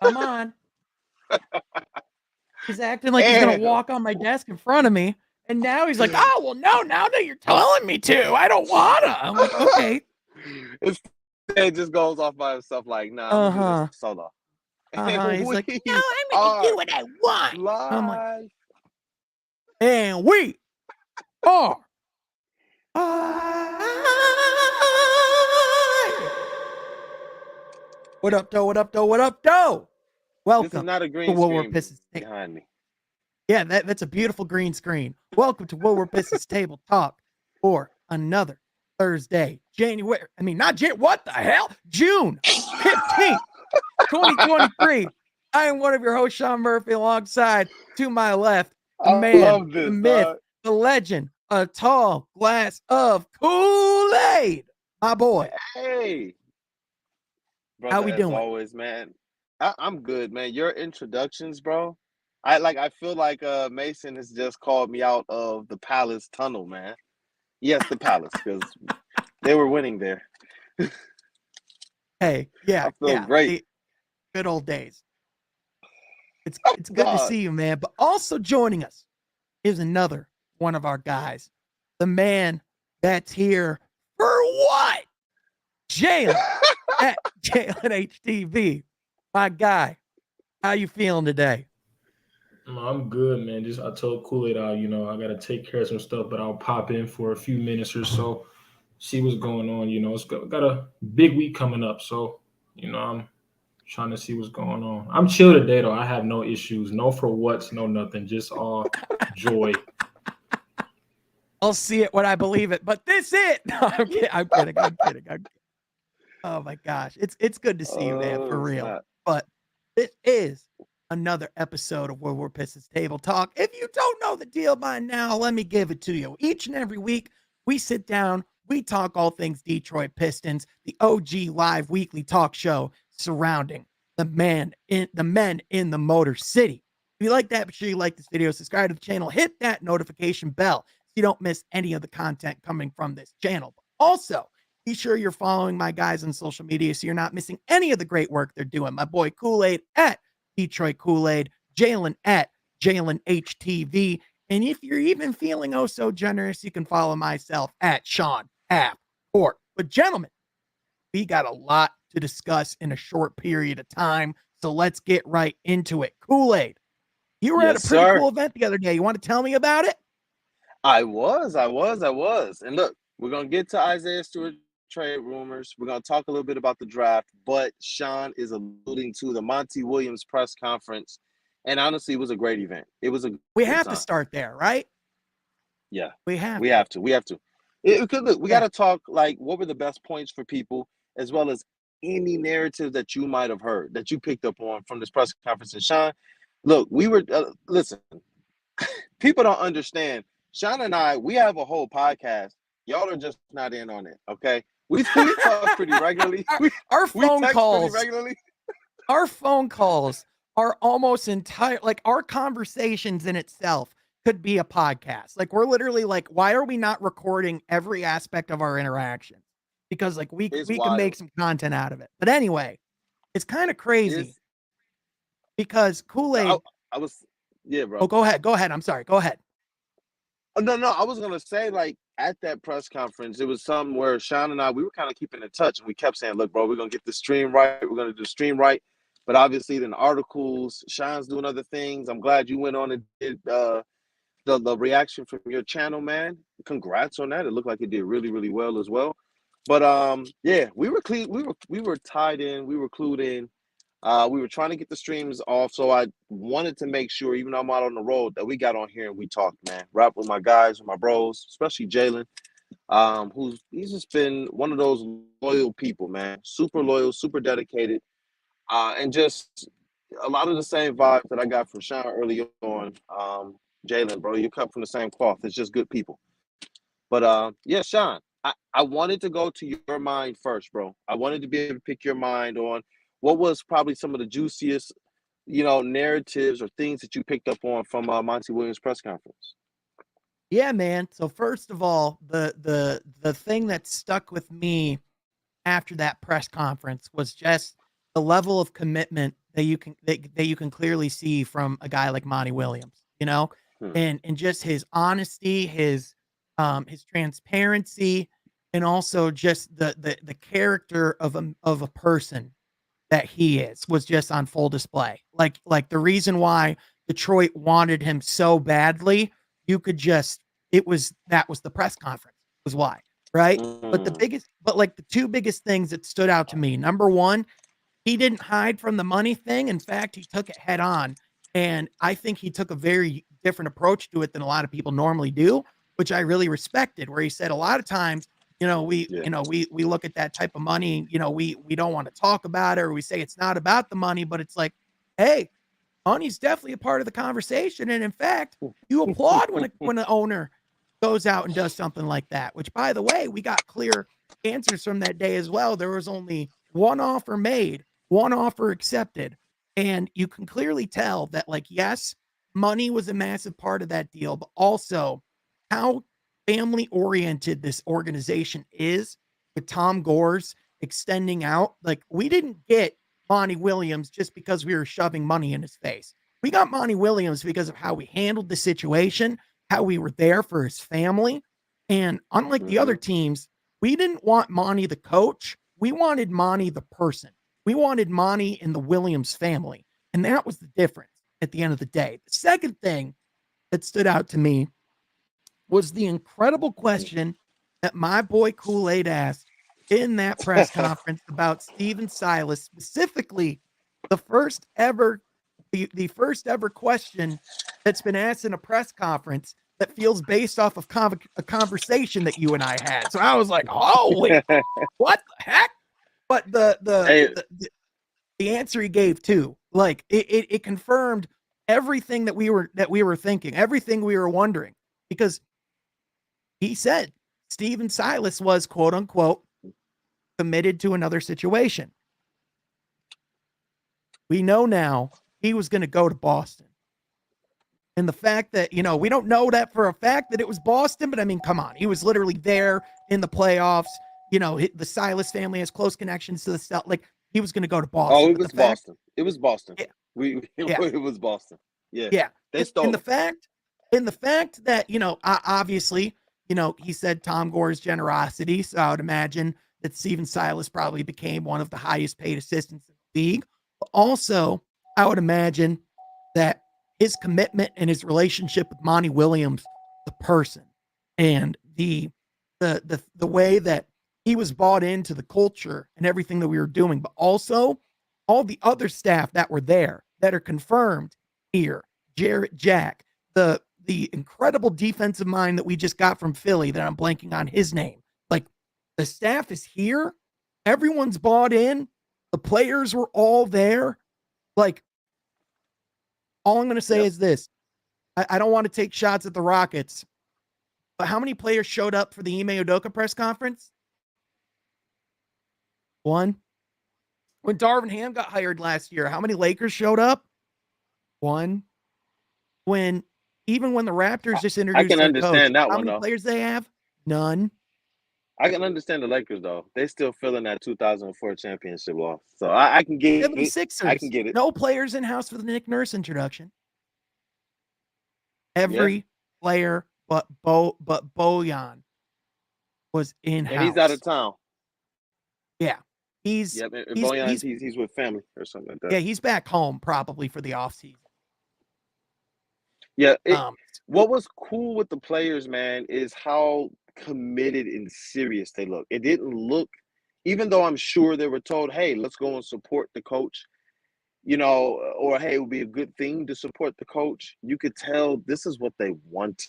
come on. He's acting like he's going And to walk on my desk in front of me. And now he's like, oh, well, no, now that you're telling me to, I don't want to. I'm like, okay. Instead, just goes off by himself like, nah, I'm going to do this Uh-huh. solo. Uh-huh. And He's like, no, we I'm going to do are what I want. I'm like, live. and we are. What up, though? What up, though? What up, though? This is Welcome not a to green What We're screen Pistons. behind me. Yeah, that's a beautiful green screen. Welcome to What We're Pistons Table Talk for another Thursday, what the hell? June 15th, 2023. I am one of your hosts, Sean Murphy, alongside to my left, the I man, love the this, myth, dog. the legend, a tall glass of Kool-Aid. My boy. Hey, How brother, we as doing? always, man. I'm good, man. Your introductions, bro. I feel like Mason has just called me out of the Palace tunnel, man. Yes, the Palace, because they were winning there. Hey, I yeah, feel great. the good old days. It's good to Dog. see you, man. But also joining us is another one of our guys, the man that's here for what? Jalen at Jalen HTV. My guy, how you feeling today? I'm good, man. Just I told Kool-Aid I gotta take care of some stuff, but I'll pop in for a few minutes or so, see what's going on. It's got a big week coming up, so I'm trying to see what's going on. I'm chill today though. I have no issues, no for what's, no nothing, just all joy. I'll see it when I believe it, but this it. No, I'm kidding. I'm kidding. I'm kidding. I'm kidding. Oh my gosh. It's good to see you, man, for Oh, real. snap. But this is another episode of Where We're Pistons Table Talk. If you don't know the deal by now, let me give it to you. Each and every week, we sit down, we talk all things Detroit Pistons, the OG live weekly talk show surrounding the men in the Motor City. If you like that, make sure you like this video, subscribe to the channel, hit that notification bell so you don't miss any of the content coming from this channel. But also, be sure you're following my guys on social media so you're not missing any of the great work they're doing. My boy Kool-Aid at Detroit Kool-Aid, Jalen at Jalen HTV. And if you're even feeling oh so generous, you can follow myself at Sean App Court. But gentlemen, we got a lot to discuss in a short period of time. So let's get right into it. Kool-Aid, you were at Yes, a pretty sir. cool event the other day. You want to tell me about it? I was. And look, we're gonna get to Isaiah Stewart trade rumors. We're gonna talk a little bit about the draft, but Sean is alluding to the Monty Williams press conference. And honestly, it was a great event. It was a We good have to time. start there, right? Yeah, We have we to. have to. We have to. Because look, we Yeah. got to talk like what were the best points for people, as well as any narrative that you might have heard that you picked up on from this press conference. And Sean, look, we were listen. People don't understand. Sean and I, we have a whole podcast. Y'all are just not in on it. Okay, we talk pretty regularly. Our We phone text pretty calls. regularly. Our phone calls are almost entire, like our conversations in itself could be a podcast. Like we're literally like, why are we not recording every aspect of our interaction? Because like we It's can make wild. some content out of it. But anyway, it's kind of crazy It's because I, Kool-Aid. I was yeah, Oh, bro. go ahead. Go ahead. I'm sorry. Go ahead. No. I was gonna say like at that press conference, it was something where Sean and I we were kind of keeping in touch, and we kept saying, "Look, bro, we're gonna get the stream right. We're gonna do the stream right." But obviously, then articles, Sean's doing other things. I'm glad you went on and did the reaction from your channel, man. Congrats on that. It looked like it did really, really well as well. But yeah, we were clean. We were tied in. We were clued in. We were trying to get the streams off, so I wanted to make sure, even though I'm out on the road, that we got on here and we talked, man. Rap with my guys, with my bros, especially Jalen, he's just been one of those loyal people, man. Super loyal, super dedicated, and just a lot of the same vibes that I got from Sean early on. Jalen, bro, you cut from the same cloth. It's just good people. But yeah, Sean, I wanted to go to your mind first, bro. I wanted to be able to pick your mind on what was probably some of the juiciest, narratives or things that you picked up on from Monty Williams' press conference. Yeah, man. So first of all, the thing that stuck with me after that press conference was just the level of commitment that you can clearly see from a guy like Monty Williams, Hmm. and just his honesty, his transparency, and also just the character of a person that he was just on full display. Like the reason why Detroit wanted him so badly, you could just that was the press conference was why, right? Mm. But like the two biggest things that stood out to me. Number one, he didn't hide from the money thing. In fact, he took it head on. And I think he took a very different approach to it than a lot of people normally do, which I really respected, where he said a lot of times, Yeah. we look at that type of money, we don't want to talk about it, or we say it's not about the money, but it's like, hey, money's definitely a part of the conversation. And in fact, you applaud when an owner goes out and does something like that, which by the way, we got clear answers from that day as well. There was only one offer made, one offer accepted. And you can clearly tell that, like, yes, money was a massive part of that deal, but also how family oriented this organization is with Tom Gore's extending out. Like, we didn't get Monty Williams just because we were shoving money in his face. We got Monty Williams because of how we handled the situation, how we were there for his family. And unlike the other Mm-hmm. teams, we didn't want Monty the coach. We wanted Monty the person. We wanted Monty in the Williams family. And that was the difference at the end of the day. The second thing that stood out to me was the incredible question that my boy Kool-Aid asked in that press conference about Steven Silas, specifically the first ever the first ever question that's been asked in a press conference that feels based off of a conversation that you and I had. So I was like, "Holy, what the heck?" But Hey, the answer he gave too, like it confirmed everything that we were thinking, everything we were wondering, because he said Steven Silas was, quote unquote, committed to another situation. We know now he was going to go to Boston. And the fact that, we don't know that for a fact that it was Boston, but I mean, come on. He was literally there in the playoffs. The Silas family has close connections to the Celtics. Like, he was going to go to Boston. oh, it But the was fact, Boston. It was Boston. yeah, yeah, It was Boston. Yeah, yeah. they And stole the him. fact, that, obviously, he said Tom Gore's generosity. So I would imagine that Steven Silas probably became one of the highest paid assistants in the league. But also, I would imagine that his commitment and his relationship with Monty Williams, the person, and the way that he was bought into the culture and everything that we were doing, but also all the other staff that were there that are confirmed here. Jarrett Jack, the incredible defensive mind that we just got from Philly that I'm blanking on his name. Like, the staff is here. Everyone's bought in. The players were all there. Like, all I'm going to say Yep. is this. I don't want to take shots at the Rockets, but how many players showed up for the Ime Udoka press conference? One. When Darvin Ham got hired last year, how many Lakers showed up? One. Even when the Raptors just I introduced can their coach, understand that how one many though. players they have? None. I can understand the Lakers though. They still feeling that 2004 championship loss. So I can get Even the it. I can Sixers, get it. no players in house for the Nick Nurse introduction. Yeah. Every player but Bojan was in And he's out of house. town. Yeah, he's Yep. And he's Boyan's he's he's with family or something like that. yeah, he's back home probably for the offseason. Yeah. Um, What was cool with the players, man, is how committed and serious they look. It didn't look, even though I'm sure they were told, hey, let's go and support the coach, or hey, it would be a good thing to support the coach. You could tell this is what they wanted.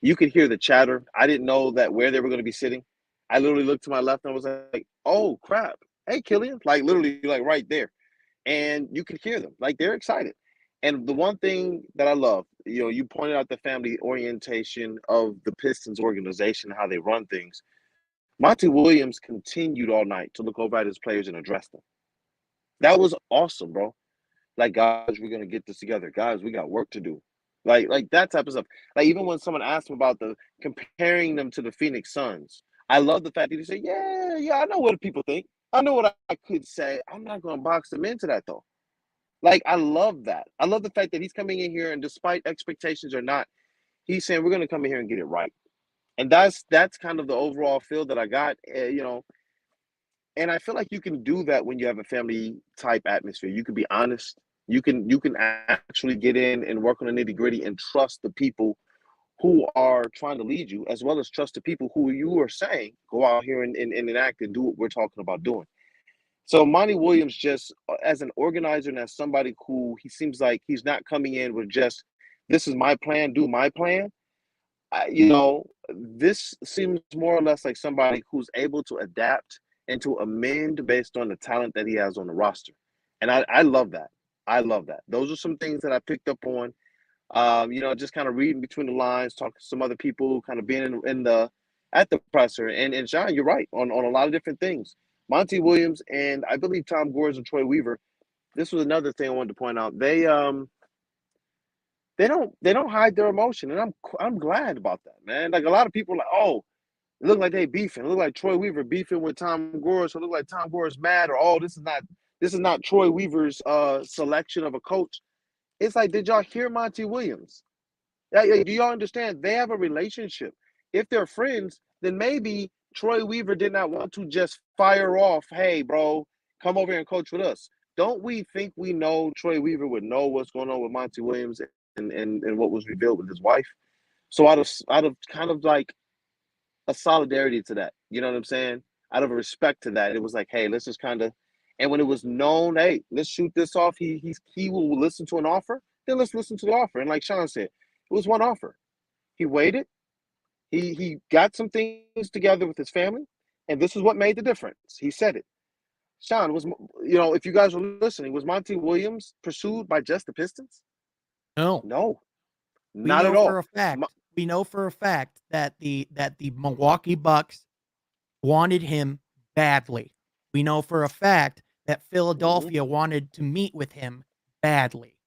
You could hear the chatter. I didn't know that where they were going to be sitting. I literally looked to my left and was like, oh, crap. Hey, Killian. Like, literally, like right there. And you could hear them. Like, they're excited. And the one thing that I love, you pointed out the family orientation of the Pistons organization, how they run things. Monty Williams continued all night to look over at his players and address them. That was awesome, bro. Like, guys, we're gonna get this together. Guys, we got work to do. Like that type of stuff. Like, even when someone asked him about comparing them to the Phoenix Suns, I love the fact that he said, yeah, I know what people think. I know what I could say. I'm not gonna box them into that though. Like, I love that. I love the fact that he's coming in here and despite expectations or not, he's saying we're going to come in here and get it right. And that's kind of the overall feel that I got, and I feel like you can do that when you have a family type atmosphere. You can be honest. You can actually get in and work on the nitty gritty and trust the people who are trying to lead you, as well as trust the people who you are saying go out here and enact and do what we're talking about doing. So Monty Williams, just as an organizer and as somebody who he seems like he's not coming in with just this is my plan, do my plan. This seems more or less like somebody who's able to adapt and to amend based on the talent that he has on the roster. And I love that. I love that. Those are some things that I picked up on. Just kind of reading between the lines, talking to some other people, kind of being in the at the presser. And Sean, you're right on a lot of different things. Monty Williams and I believe Tom Gores and Troy Weaver. This was another thing I wanted to point out. They don't hide their emotion, and I'm glad about that, man. Like a lot of people are like, oh, it look like they beefing. It look like Troy Weaver beefing with Tom Gores. So it look like Tom Gores mad, or oh, this is not Troy Weaver's selection of a coach. It's like, did y'all hear Monty Williams? Yeah, do y'all understand? They have a relationship. If they're friends, then maybe Troy Weaver did not want to just fire off, hey, bro, come over here and coach with us. Don't we think we know Troy Weaver would know what's going on with Monty Williams and what was revealed with his wife? So out of kind of like a solidarity to that, you know what I'm saying? Out of a respect to that, it was like, hey, let's just kind of, and when it was known, hey, let's shoot this off. He will listen to an offer. Then let's listen to the offer. And like Sean said, it was one offer. He waited. He got some things together with his family, and this is what made the difference. He said it. Sean, if you guys were listening, was Monty Williams pursued by just the Pistons? No, No, we not know at all. for a fact. We know for a fact that the Milwaukee Bucks wanted him badly. We know for a fact that Philadelphia wanted to meet with him badly.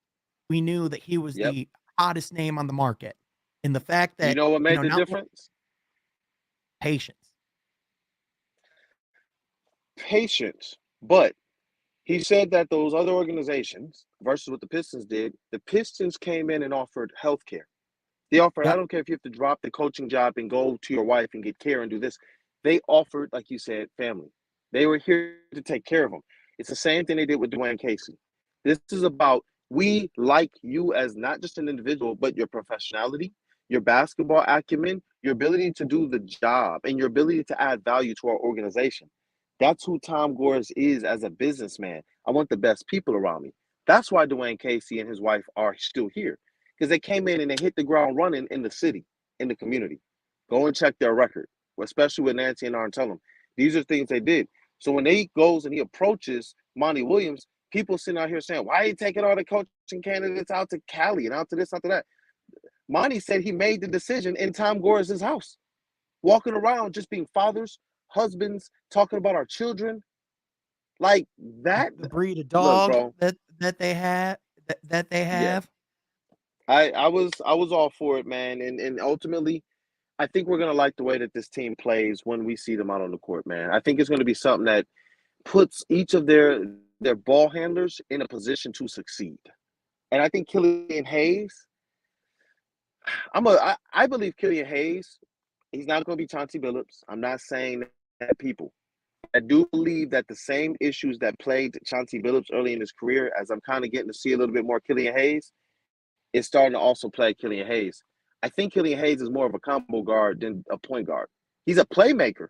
We knew that he was Yep. the hottest name on the market. And the fact that, You know what made the not difference? patience. Patience. But he said that those other organizations versus what the Pistons did, the Pistons came in and offered health care. They offered, I Yep. don't care if you have to drop the coaching job and go to your wife and get care and do this. They offered, like you said, family. They were here to take care of them. It's the same thing they did with Dwayne Casey. This is about we like you as not just an individual, but your professionality, your basketball acumen, your ability to do the job, and your ability to add value to our organization. That's who Tom Gores is as a businessman. I want the best people around me. That's why Dwayne Casey and his wife are still here, because they came in and they hit the ground running in the city, in the community. Go and check their record, especially with Nancy and Aaron tell them. These are things they did. So when he goes and he approaches Monty Williams, people sitting out here saying, why are you taking all the coaching candidates out to Cali and out to this, out to that? Monty said he made the decision in Tom Gores' house, walking around just being fathers, husbands, talking about our children. Like that. The breed of Look, dog bro. that they have that they Yeah. have. I was all for it, man. And ultimately, I think we're gonna like the way that this team plays when we see them out on the court, man. I think it's gonna be something that puts each of their ball handlers in a position to succeed. And I think Killian Hayes, I believe Killian Hayes, he's not gonna be Chauncey Billups. I'm not saying that, people. I do believe that the same issues that plagued Chauncey Billups early in his career, as I'm kind of getting to see a little bit more Killian Hayes, is starting to also plague Killian Hayes. I think Killian Hayes is more of a combo guard than a point guard. He's a playmaker,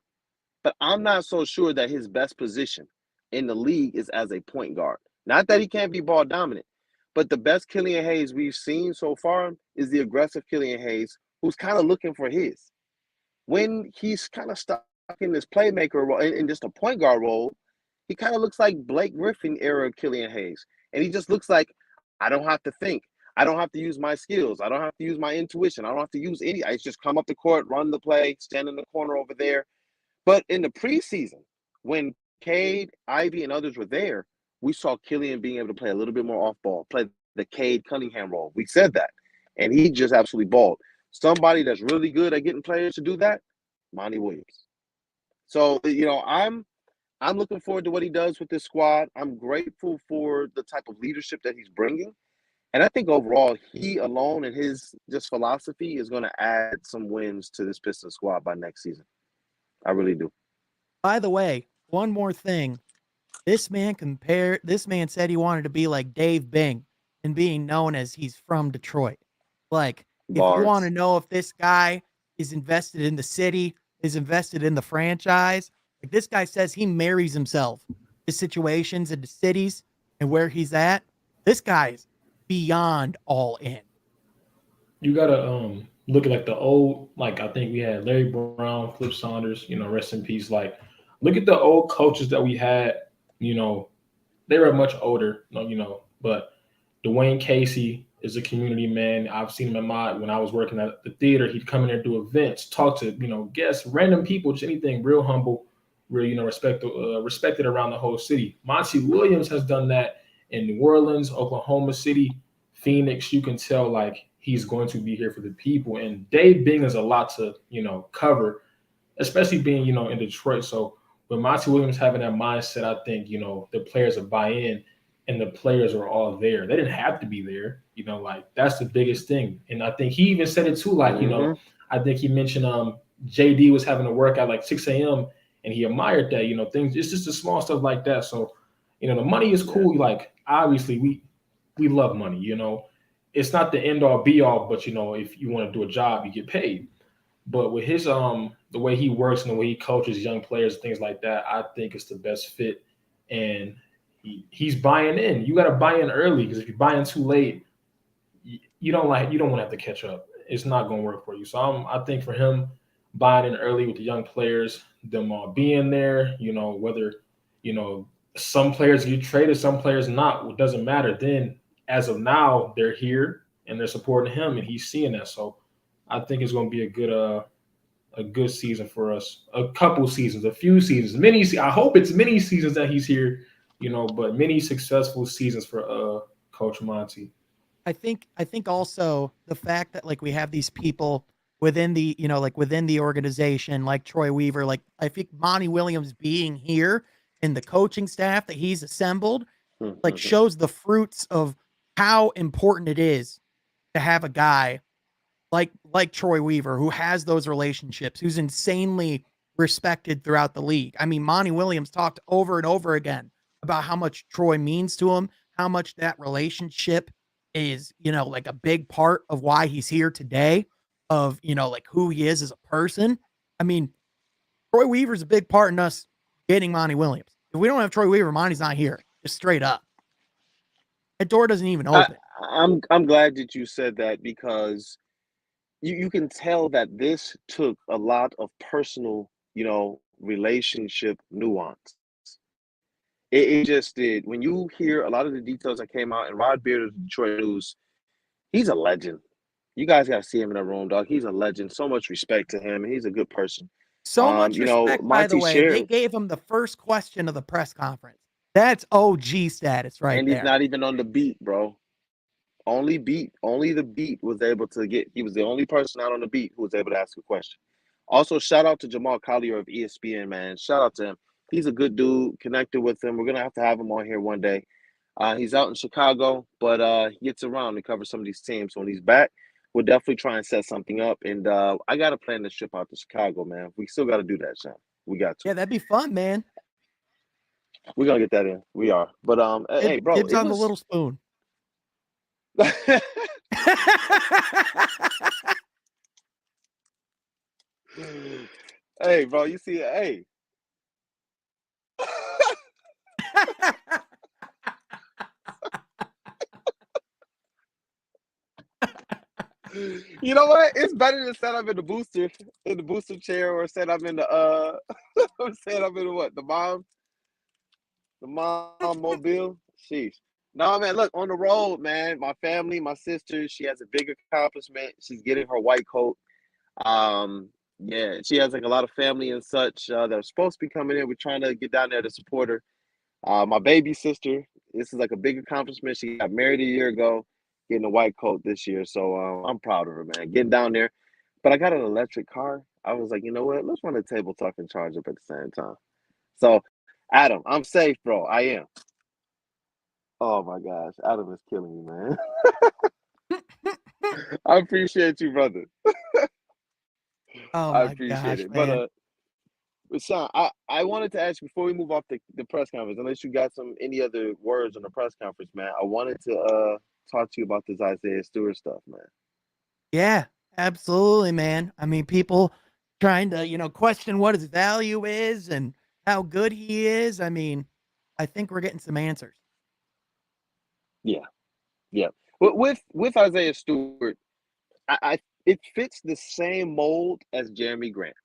but I'm not so sure that his best position in the league is as a point guard. Not that he can't be ball dominant, but the best Killian Hayes we've seen so far is the aggressive Killian Hayes, who's kind of looking for his. When he's kind of stuck in this playmaker role, in just a point guard role, he kind of looks like Blake Griffin era Killian Hayes. And he just looks like, I don't have to think. I don't have to use my skills. I don't have to use my intuition. I don't have to use any. I just come up the court, run the play, stand in the corner over there. But in the preseason, when Cade, Ivy, and others were there, we saw Killian being able to play a little bit more off ball, play the Cade Cunningham role. We said that. And he just absolutely balled. Somebody that's really good at getting players to do that, Monty Williams. So, I'm I'm looking forward to what he does with this squad. I'm grateful for the type of leadership that he's bringing. And I think overall, he alone and his just philosophy is going to add some wins to this Pistons squad by next season. I really do. By the way, one more thing. This man said he wanted to be like Dave Bing and being known as he's from Detroit. Like, if you want to Bars. know if this guy is invested in the city, is invested in the franchise, like this guy says he marries himself to situations and to cities and where he's at. This guy is beyond all in. You gotta look at like the old, like I think we had Larry Brown, Flip Saunders, rest in peace. Like, look at the old coaches that we had. You know, they were much older. But Dwayne Casey is a community man. I've seen him when I was working at the theater. He'd come in there, do events, talk to guests, random people, just anything. Real humble, real respected around the whole city. Monty Williams has done that in New Orleans, Oklahoma City, Phoenix. You can tell like he's going to be here for the people. And Dave Bing is a lot to cover, especially being in Detroit. So with Monty Williams having that mindset, I think the players will buy in, and the players are all there. They didn't have to be there, like that's the biggest thing. And I think he even said it too, like I think he mentioned JD was having to work at like 6 a.m. and he admired that, things. It's just the small stuff like that. So the money is cool. Like obviously we love money. It's not the end all be all, but if you want to do a job, you get paid. But with his the way he works and the way he coaches young players, things like that, I think it's the best fit. And he's buying in. You got to buy in early, because if you buy in too late, you don't want to have to catch up. It's not going to work for you. So I think for him buying in early with the young players, them all being there, whether some players get traded, some players not, it doesn't matter. Then as of now, they're here and they're supporting him, and he's seeing that. So I think it's going to be a good season for us. A couple seasons, a few seasons, I hope it's many seasons that he's here, but many successful seasons for Coach Monty. I think also the fact that like we have these people within the within the organization like Troy Weaver, like I think Monty Williams being here and the coaching staff that he's assembled like shows the fruits of how important it is to have a guy like Troy Weaver, who has those relationships, who's insanely respected throughout the league. I mean, Monty Williams talked over and over again about how much Troy means to him, how much that relationship is, like a big part of why he's here today, of, like who he is as a person. I mean, Troy Weaver's a big part in us getting Monty Williams. If we don't have Troy Weaver, Monty's not here. Just straight up. That door doesn't even open. I'm glad that you said that, because you can tell that this took a lot of personal, relationship nuance. It just did. When you hear a lot of the details that came out, and Rod Beard of the Detroit News, he's a legend. You guys got to see him in the room, dog. He's a legend. So much respect to him, and he's a good person. So much respect, by the Monty way. They shared, gave him the first question of the press conference. That's OG status right and there. he's not even on the beat, bro. Only the beat was able to get. He was the only person out on the beat who was able to ask a question. Also, shout out to Jamal Collier of ESPN, man. Shout out to him. He's a good dude. Connected with him. We're gonna have to have him on here one day. He's out in Chicago, but he gets around to cover some of these teams. So when he's back, we'll definitely try and set something up. And I got to plan this trip out to Chicago, man. We still got to do that, Sean. We got to. Yeah, that'd be fun, man. We're gonna get that in. We are. But hey, bro, Dibs on the little spoon. Hey, bro, you see it? Hey. You know what? It's better to set up in the booster chair, or set up in the set up in the what? The mom mobile. Sheesh. No, man, look, on the road, man. My family, my sister, she has a big accomplishment. She's getting her white coat. Yeah, she has like a lot of family and such that are supposed to be coming in. We're trying to get down there to support her. My baby sister, this is like a big accomplishment. She got married a year ago, getting a white coat this year. So I'm proud of her, man. Getting down there. But I got an electric car. I was like, you know what? Let's run a table talk and charge up at the same time. So Adam, I'm safe, bro. I am. Oh my gosh, Adam is killing me, man. I appreciate you, brother. Oh I my appreciate gosh, it. man. But Sean, I wanted to ask you before we move off the press conference, unless you got any other words on the press conference, man. I wanted to talk to you about this Isaiah Stewart stuff, man. Yeah, absolutely, man. I mean, people trying to, question what his value is and how good he is. I mean, I think we're getting some answers. Yeah, yeah. But with Isaiah Stewart, I it fits the same mold as Jeremy Grant.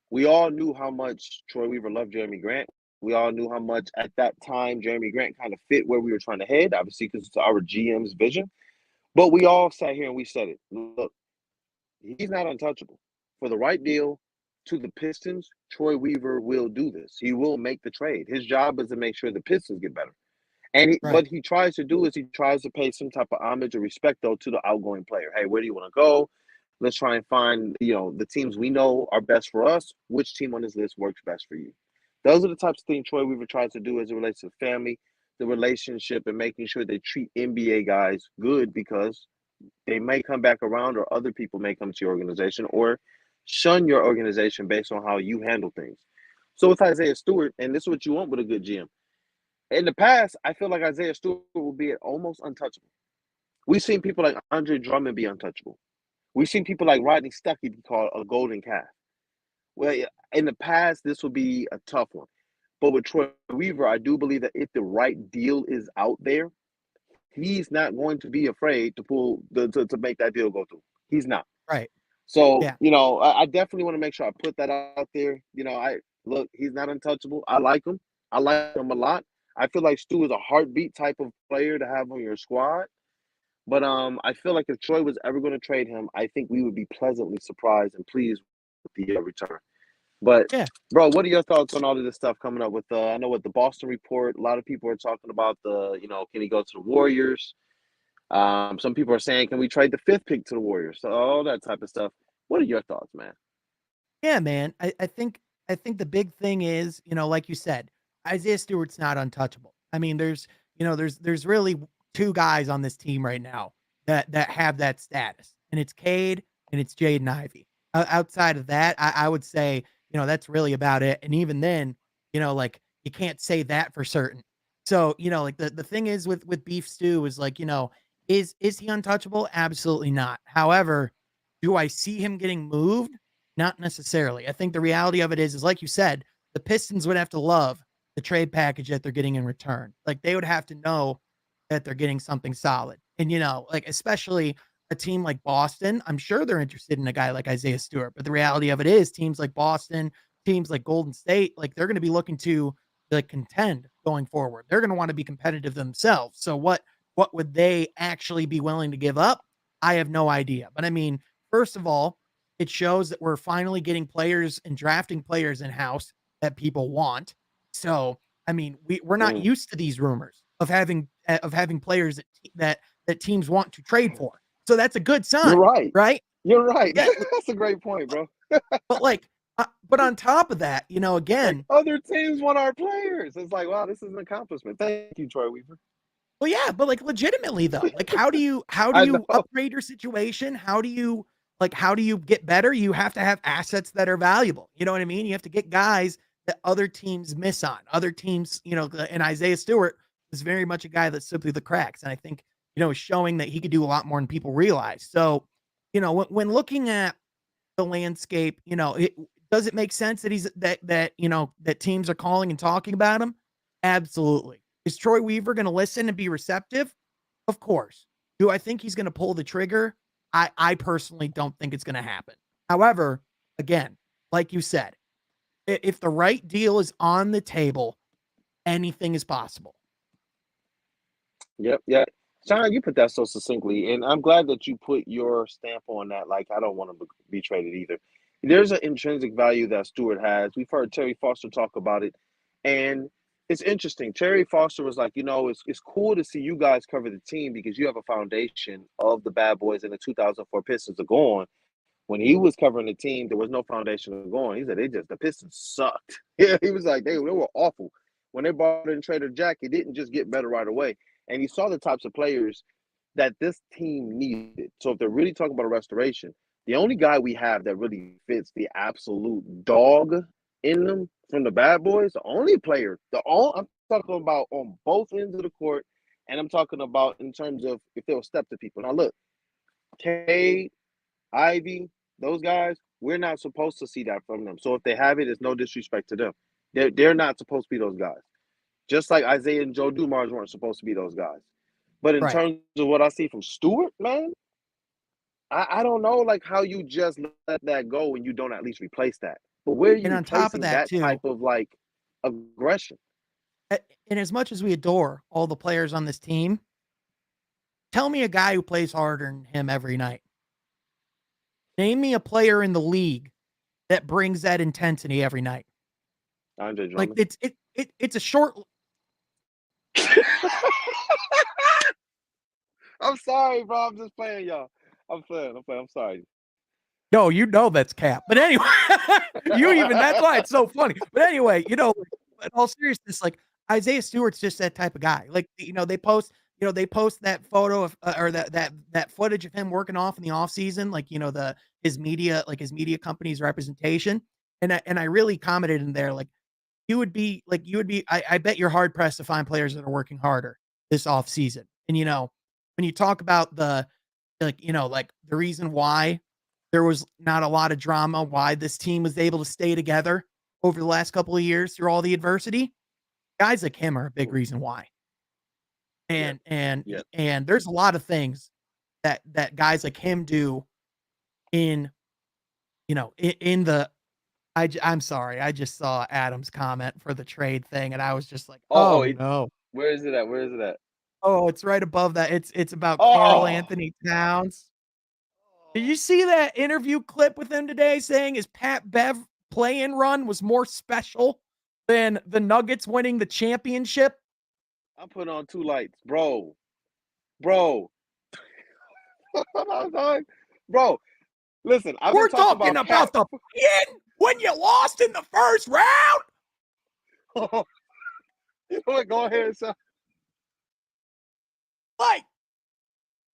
We all knew how much Troy Weaver loved Jeremy Grant. We all knew how much at that time Jeremy Grant kind of fit where we were trying to head, obviously, because it's our GM's vision. But we all sat here and we said it. Look, he's not untouchable. For the right deal to the Pistons, Troy Weaver will do this. He will make the trade. His job is to make sure the Pistons get better. And Right. what he tries to do is he tries to pay some type of homage or respect, though, to the outgoing player. Hey, where do you want to go? Let's try and find, the teams we know are best for us. Which team on this list works best for you? Those are the types of things Troy Weaver tries to do as it relates to family, the relationship, and making sure they treat NBA guys good because they may come back around or other people may come to your organization or shun your organization based on how you handle things. So with Isaiah Stewart, and this is what you want with a good GM. In the past, I feel like Isaiah Stewart will be almost untouchable. We've seen people like Andre Drummond be untouchable. We've seen people like Rodney Stuckey be called a golden calf. Well, yeah, in the past, this would be a tough one. But with Troy Weaver, I do believe that if the right deal is out there, he's not going to be afraid to to make that deal go through. He's not. Right. So, Yeah. I definitely want to make sure I put that out there. I look, he's not untouchable. I like him. I like him a lot. I feel like Stu is a heartbeat type of player to have on your squad. But I feel like if Troy was ever going to trade him, I think we would be pleasantly surprised and pleased with the return. But Yeah. bro, what are your thoughts on all of this stuff coming up with I know with the Boston report, a lot of people are talking about can he go to the Warriors? Some people are saying, can we trade the fifth pick to the Warriors? So all that type of stuff. What are your thoughts, man? Yeah, man. I think the big thing is, like you said, Isaiah Stewart's not untouchable. I mean, there's really two guys on this team right now that have that status, and it's Cade and it's Jaden Ivey. Outside of that, I would say, that's really about it. And even then, like you can't say that for certain. So, like the thing is with Beef Stew is like, is he untouchable? Absolutely not. However, do I see him getting moved? Not necessarily. I think the reality of it is like you said, the Pistons would have to love the trade package that they're getting in return. Like they would have to know that they're getting something solid. And like especially a team like Boston, I'm sure they're interested in a guy like Isaiah Stewart. But the reality of it is teams like Boston, teams like Golden State, like they're going to be looking to like contend going forward. They're going to want to be competitive themselves. So what would they actually be willing to give up? I have no idea. But I mean, first of all, it shows that we're finally getting players and drafting players in house that people want. So, I mean, we're not Mm. used to these rumors of having players that teams want to trade for. So that's a good You're sign, right. right? You're right. Yeah, That's a great point, bro. but like, but on top of that, Like again, other teams want our players. It's like, wow, this is an accomplishment. Thank you, Troy Weaver. well, yeah, but like legitimately though, like how do I know. you upgrade your situation? How do you get better? You have to have assets that are valuable. You know what I mean? You have to get guys that other teams miss on. Other teams, and Isaiah Stewart is very much a guy that slipped through the cracks. And I think, is showing that he could do a lot more than people realize. So, when looking at the landscape, does it make sense that that teams are calling and talking about him? Absolutely. Is Troy Weaver going to listen and be receptive? Of course. Do I think he's going to pull the trigger? I personally don't think it's going to happen. However, again, like you said, if the right deal is on the table, anything is possible. Yep, yeah. Sean, you put that so succinctly, and I'm glad that you put your stamp on that. Like, I don't want to be traded either. There's an intrinsic value that Stewart has. We've heard Terry Foster talk about it, and it's interesting. Terry Foster was like, it's cool to see you guys cover the team because you have a foundation of the bad boys and the 2004 Pistons are gone. When he was covering the team, there was no foundation of going. He said the Pistons sucked. Yeah, he was like, they were awful. when they brought in Trader Jack, it didn't just get better right away. And you saw the types of players that this team needed. So if they're really talking about a restoration, the only guy we have that really fits the absolute dog in them from the bad boys, the only player, I'm talking about on both ends of the court, and I'm talking about in terms of if they'll step to people. Now look, Cade, Ivy, those guys, we're not supposed to see that from them. So if they have it, it's no disrespect to them. They're not supposed to be those guys. Just like Isaiah and Joe Dumars weren't supposed to be those guys. But in Right. terms of what I see from Stewart, man, I don't know like how you just let that go and you don't at least replace that. But where are you And on top of replacing that that too, type of like aggression? and as much as we adore all the players on this team, tell me a guy who plays harder than him every night. Name me a player in the league that brings that intensity every night. Andre Like Drummond. it's a short. I'm sorry, bro. I'm just playing, y'all. I'm playing. I'm sorry. No, you know that's cap. But anyway, that's why it's so funny. But anyway, in all seriousness, like Isaiah Stewart's just that type of guy. Like, they post that photo of or that footage of him working off in the off season, like, his media company's representation. And I really commented in there, like, I bet you're hard pressed to find players that are working harder this off season. And, when you talk about the reason why there was not a lot of drama, why this team was able to stay together over the last couple of years through all the adversity, guys like him are a big reason why. And there's a lot of things that guys like him do in the I'm sorry, I just saw Adam's comment for the trade thing and I was just like, no. Where is it at? Oh, it's right above that. It's about Karl Anthony Towns. Did you see that interview clip with him today saying his Pat Bev play-in run was more special than the Nuggets winning the championship? I'm putting on 2 lights, bro. Bro. Bro, listen, We're talking about the play-in when you lost in the first round. You know what? Go ahead, son. Like,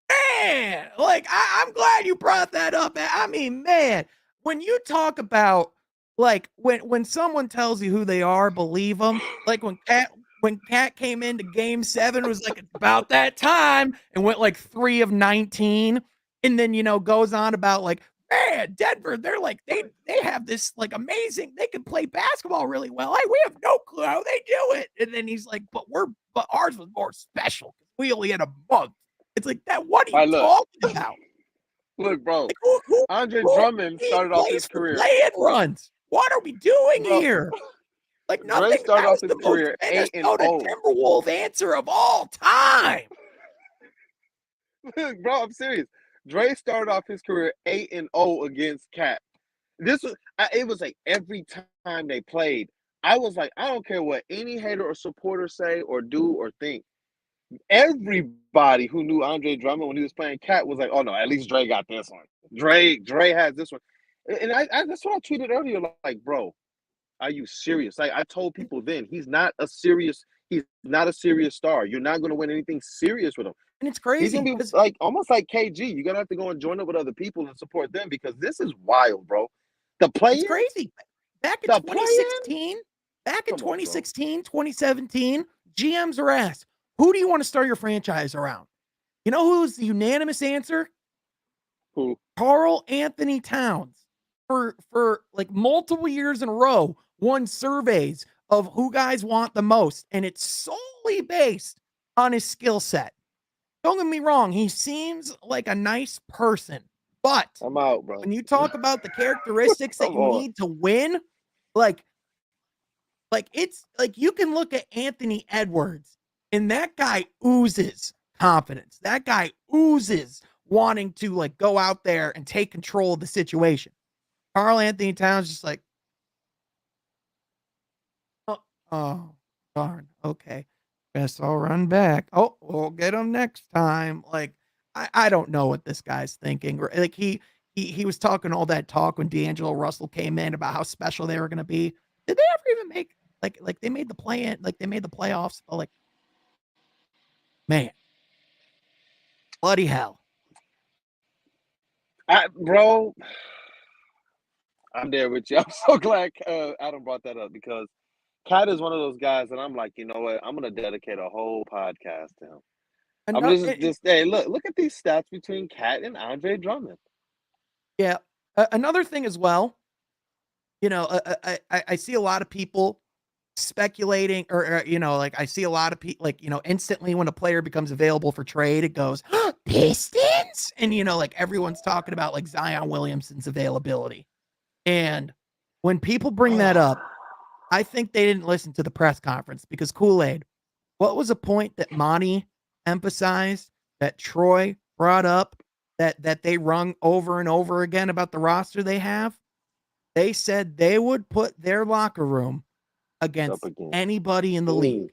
man, like I'm glad you brought that up. I mean, man, when you talk about like when someone tells you who they are, believe them. Like when Cat came into Game 7, it was like it's about that time and went like 3 of 19, and then goes on about like, man, Denver, they're like they have this like amazing, they can play basketball really well. Like we have no clue how they do it, and then he's like, but ours was more special because we only had a month. It's like that. What are you talking about? Look, bro. Like, who Andre Drummond started off his career. Play-in runs. What are we doing here? Like nothing. Dre started off his the career most 8-0. Timberwolves answer of all time. Look, bro, I'm serious. Dre started off his career 8-0 against Cat. It was like every time they played, I was like, I don't care what any hater or supporter say or do or think. Everybody who knew Andre Drummond when he was playing Cat was like, oh no, at least Dre got this one. Dre has this one. And I that's what I tweeted earlier, like, bro, are you serious? Like I told people then, he's not a serious star. You're not gonna win anything serious with him. And it's crazy. He's gonna be like almost like KG. You're gonna have to go and join up with other people and support them because this is wild, bro. It's crazy. Back in 2017, GMs are asked, who do you want to start your franchise around? You know who's the unanimous answer? Who? Karl Anthony Towns. For like multiple years in a row, won surveys of who guys want the most, and it's solely based on his skill set. Don't get me wrong, he seems like a nice person, but I'm out, bro. when you talk about the characteristics that you need to win, like it's like you can look at Anthony Edwards, and that guy oozes confidence. That guy oozes wanting to like go out there and take control of the situation. Karl Anthony Towns just like, oh, darn. Okay. Guess I'll run back. Oh, we'll get him next time. Like, I don't know what this guy's thinking. Like he was talking all that talk when D'Angelo Russell came in about how special they were going to be. Did they ever even make like they made the play in, like they made the playoffs. But like, man, bloody hell. Bro, I'm there with you. I'm so glad Adam brought that up because Cat is one of those guys that I'm like, you know what? I'm gonna dedicate a whole podcast to him. I'm Another, gonna just hey, look at these stats between Cat and Andre Drummond. yeah. Another thing as well, you know, I see a lot of people speculating, or you know, like I see a lot of people, like, you know, instantly when a player becomes available for trade, it goes Pistons, and you know, like everyone's talking about like Zion Williamson's availability. And when people bring that up, I think they didn't listen to the press conference because Kool-Aid, what was a point that Monty emphasized, that Troy brought up, that they rung over and over again about the roster they have? They said they would put their locker room Up against again. anybody in the league.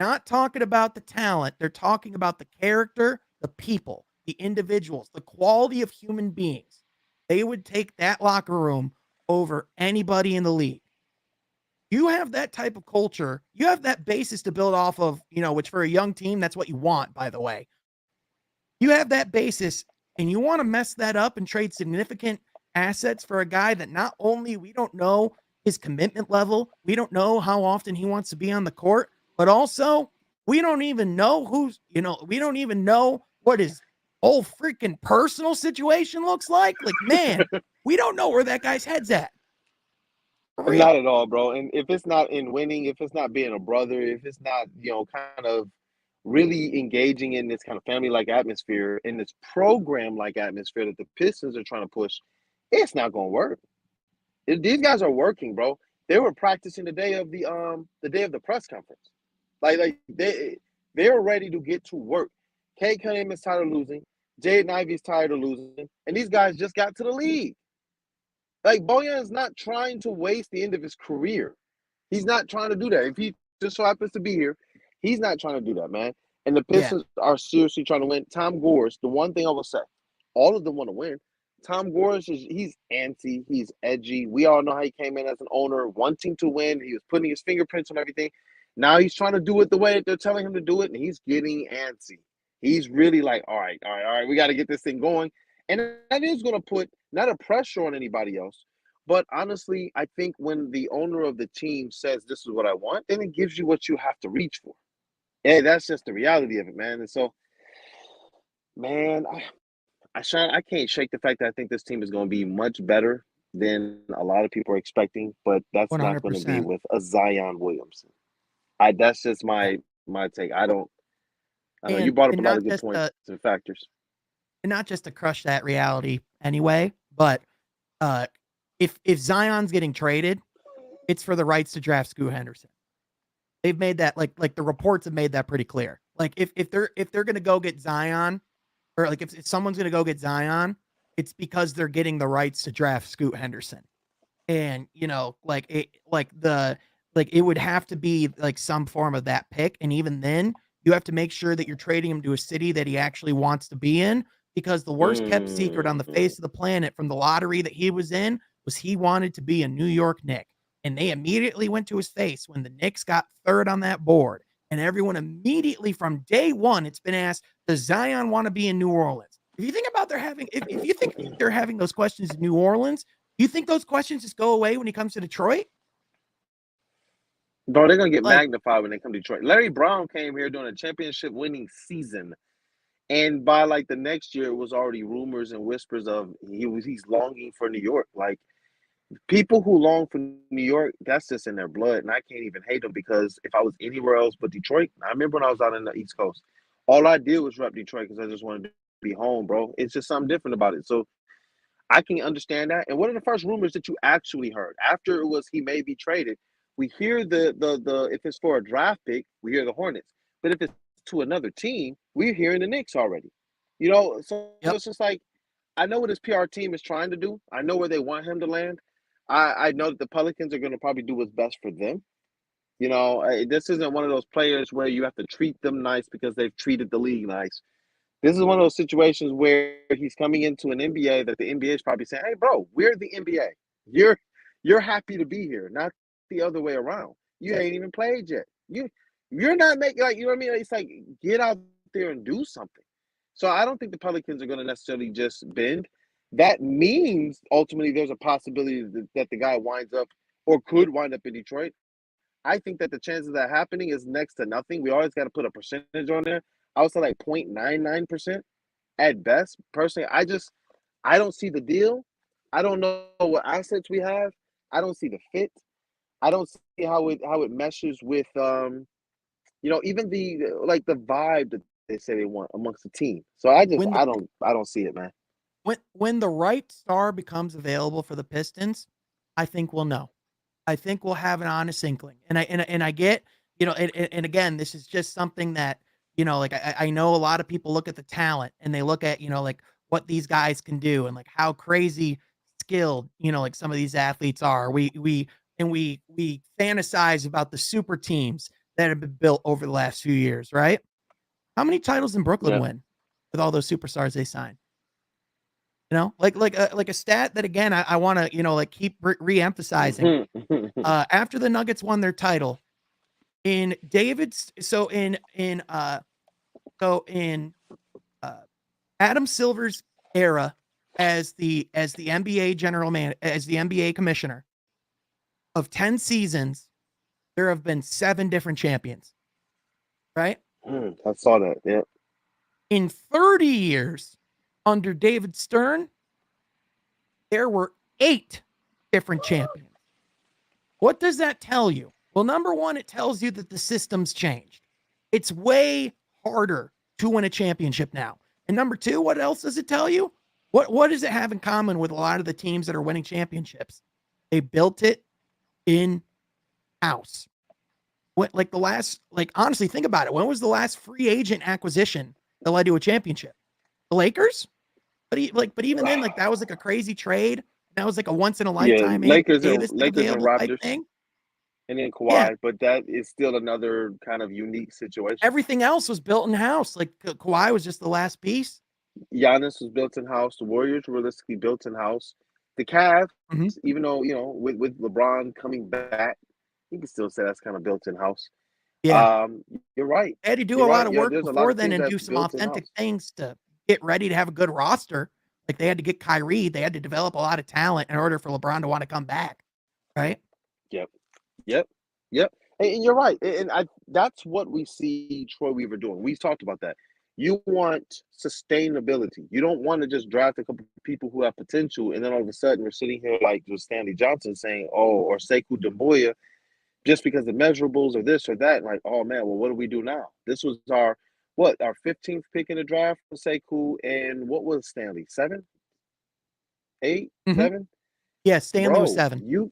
Not talking about the talent. They're talking about the character, the people, the individuals, the quality of human beings. They would take that locker room over anybody in the league. You have that type of culture. You have that basis to build off of, you know, which for a young team, that's what you want, by the way. You have that basis and you want to mess that up and trade significant assets for a guy that not only we don't know his commitment level, we don't know how often he wants to be on the court, but also we don't even know who's, you know, we don't even know what his whole freaking personal situation looks like. Like, man, we don't know where that guy's head's at. For real. Not at all, bro. And if it's not in winning, if it's not being a brother, if it's not, kind of really engaging in this kind of family-like atmosphere, in this program-like atmosphere that the Pistons are trying to push, it's not going to work. These guys are working, bro. They were practicing the day of the press conference. Like they're ready to get to work. Kate Cunningham is tired of losing. Jaden Ivey's tired of losing, and these guys just got to the league. Like Bojan is not trying to waste the end of his career. He's not trying to do that. If he just so happens to be here, he's not trying to do that, man. And the Yeah. Pistons are seriously trying to win. Tom Gores, the one thing I will say, all of them want to win. Tom Gores he's antsy, he's edgy. We all know how he came in as an owner, wanting to win. He was putting his fingerprints on everything. Now he's trying to do it the way that they're telling him to do it, and he's getting antsy. He's really like, all right, we got to get this thing going. And that is going to put not a pressure on anybody else, but honestly, I think when the owner of the team says this is what I want, then it gives you what you have to reach for. Hey, that's just the reality of it, man. And so, man, I can't shake the fact that I think this team is going to be much better than a lot of people are expecting, but that's not going to be 100%. with a Zion Williamson. That's just my take. I don't know. You brought up a lot of good points and factors. And not just to crush that reality anyway, but if Zion's getting traded, it's for the rights to draft Scoot Henderson. They've made that like the reports have made that pretty clear. Like if they're gonna go get Zion, or like if someone's gonna go get Zion, it's because they're getting the rights to draft Scoot Henderson. And you know, it would have to be like some form of that pick. And even then, you have to make sure that you're trading him to a city that he actually wants to be in, because the worst kept secret on the face of the planet from the lottery that he was in was he wanted to be a New York Knick. And they immediately went to his face when the Knicks got third on that board. And everyone immediately from day one, it's been asked, does Zion want to be in New Orleans? If you think about if you think they're having those questions in New Orleans, you think those questions just go away when he comes to Detroit? Bro, they're going to get Like, magnified when they come to Detroit. Larry Brown came here during a championship winning season. And by like the next year, it was already rumors and whispers of he's longing for New York. Like, people who long for New York, that's just in their blood. And I can't even hate them, because if I was anywhere else but Detroit, I remember when I was out in the East Coast, all I did was rep Detroit because I just wanted to be home, bro. It's just something different about it. So I can understand that. And what are the first rumors that you actually heard? After it was he may be traded, we hear the if it's for a draft pick, we hear the Hornets. But if it's to another team, we're hearing the Knicks already. So yep. it's just like, I know what his PR team is trying to do. I know where they want him to land. I know that the Pelicans are going to probably do what's best for them. This isn't one of those players where you have to treat them nice because they've treated the league nice. This is one of those situations where he's coming into an NBA that the NBA is probably saying, "Hey, bro, we're the NBA. You're happy to be here, not the other way around. You ain't even played yet. You're not making, like, you know what I mean? It's like, get out there and do something. So I don't think the Pelicans are going to necessarily just bend. That means ultimately there's a possibility that the guy winds up or could wind up in Detroit. I think that the chances of that happening is next to nothing. We always got to put a percentage on there. I would say like 0.99% at best. Personally, I don't see the deal. I don't know what assets we have. I don't see the fit. I don't see how it meshes with even the like the vibe that they say they want amongst the team. So When the I don't see it, man. when the right star becomes available for the Pistons, I think we'll know. I think we'll have an honest inkling. And I get, and again, this is just something that, like I know a lot of people look at the talent and they look at, like what these guys can do and like how crazy skilled, like some of these athletes are. We fantasize about the super teams that have been built over the last few years, right? How many titles in Brooklyn Yeah. win with all those superstars they signed? Like a stat that again I want to like keep re-emphasizing. After the Nuggets won their title, in David's uh, Adam Silver's era as the NBA as the NBA commissioner of 10 seasons, there have been 7 different champions, right? I saw that. Yeah. In 30 years under David Stern, there were 8 different champions. What does that tell you? Well, number one, it tells you that the system's changed. It's way harder to win a championship now. And number two, what else does it tell you? What does it have in common with a lot of the teams that are winning championships? They built it in house. Honestly, think about it. When was the last free agent acquisition that led to a championship? The Lakers? But even then, like that was like a crazy trade. That was like a once in a Yeah, lifetime Anthony Lakers and Davis available type Raptors thing. and then Yeah, Kawhi, but that is still another kind of unique situation. everything else was built in house. Like Kawhi was just the last piece. Giannis was built in house. The Warriors were realistically built in house. The Cavs, Mm-hmm. even though with LeBron coming back, you can still say that's kind of built in house. Yeah, You're right. they had to do You're a lot right. of Yeah, work there's a lot before of then teams and that do some built in authentic house. things to get ready to have a good roster. Like they had to get Kyrie. They had to develop a lot of talent in order for LeBron to want to come back. Right? Yep. Yep. Yep. And you're right. And that's what we see Troy Weaver doing. We talked about that. You want sustainability. You don't want to just draft a couple of people who have potential, and then all of a sudden we're sitting here like with Stanley Johnson saying, "Oh," or Sekou Doumbouya, just because the measurables or this or that. Like, oh man, well, what do we do now? This was our 15th pick in the draft for Sekou, and what was Stanley 7, 8, Mm-hmm. 7? Yeah, Stanley was Bro, 7.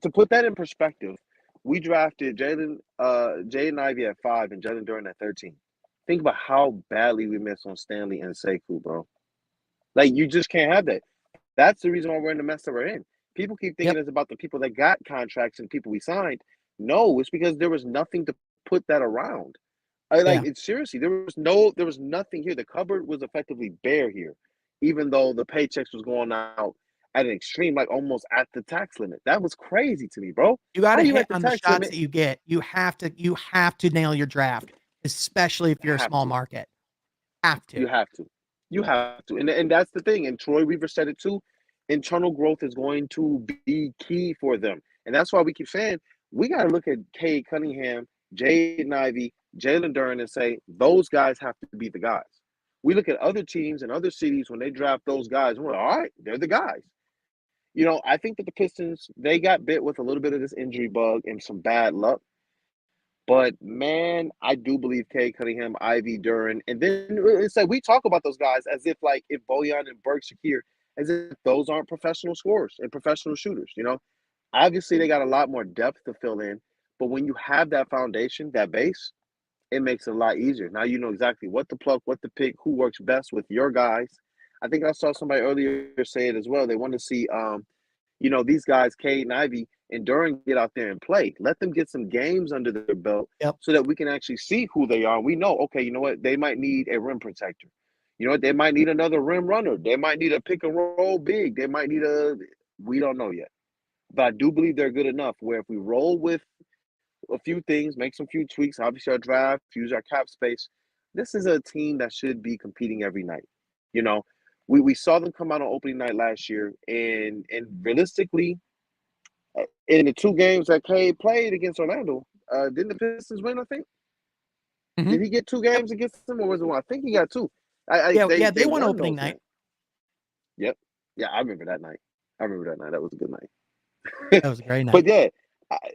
to put that in perspective, we drafted Jaden Ivey at 5 and Jalen Duren at 13. Think about how badly we missed on Stanley and Sekou, bro. Like, you just can't have that. That's the reason why we're in the mess that we're in. People keep thinking Yep. it's about the people that got contracts and people we signed. No, it's because there was nothing to put that around. Yeah. It's seriously, there was nothing here. The cupboard was effectively bare here, even though the paychecks was going out at an extreme, like almost at the tax limit. That was crazy to me, bro. You got How to you hit at the on the tax shots limit? that you get. You have to nail your draft, especially if you're a Have small to. market. Have to. You have to. You have to. And that's the thing. And Troy Weaver said it too. Internal growth is going to be key for them. And that's why we keep saying we got to look at Cade Cunningham, Jaden Ivey, Jalen Duren, and say those guys have to be the guys. We look at other teams and other cities when they draft those guys, and we're like, all right, they're the guys. I think that the Pistons, they got bit with a little bit of this injury bug and some bad luck. But man, I do believe Cade Cunningham, Ivy Duren, and then it's like we talk about those guys as if like if Bojan and Burks are here, as if those aren't professional scorers and professional shooters. Obviously they got a lot more depth to fill in, but when you have that foundation, that base, it makes it a lot easier. Now you know exactly what to pluck, what to pick, who works best with your guys. I think I saw somebody earlier say it as well. They want to see these guys, Cade and Ivy and Duren, get out there and play. Let them get some games under their belt Yep. so that we can actually see who they are. We know, okay, you know what? They might need a rim protector. You know what? They might need another rim runner. They might need a pick and roll big. They might need we don't know yet. But I do believe they're good enough where if we roll with a few things, make some few tweaks, obviously our draft, use our cap space. This is a team that should be competing every night. You know, we saw them come out on opening night last year, and realistically, in the two games that Cade played against Orlando, didn't the Pistons win? I think. Mhm. Did he get two Yep. games against them, or was it one? I think he got two. I Yeah, yeah, they they won won opening those night. games. Yep. Yeah, I remember that night. I remember that night. That was a good That night. was a great night. But yeah,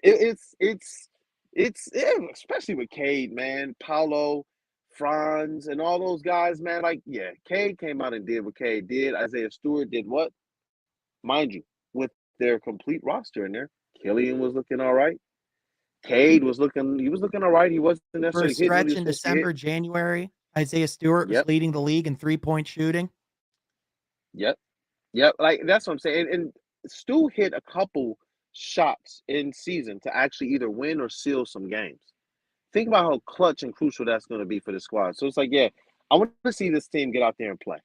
it's yeah, especially with Cade, man, Paulo, Franz, and all those guys, man. Like, yeah, Cade came out and did what Cade did. Isaiah Stewart did what? Mind you, with their complete roster in there, Killian was looking all right. Cade was looking, he was looking all right. He wasn't For a necessarily hitting what he stretch was in supposed to be December, hitting. January, Isaiah Stewart was Yep, leading the league in three-point shooting. yep. Yep, like that's what I'm saying. And Stu hit a couple shots in season to actually either win or seal some games. Think about how clutch and crucial that's going to be for the squad. So it's like, yeah, I want to see this team get out there and play.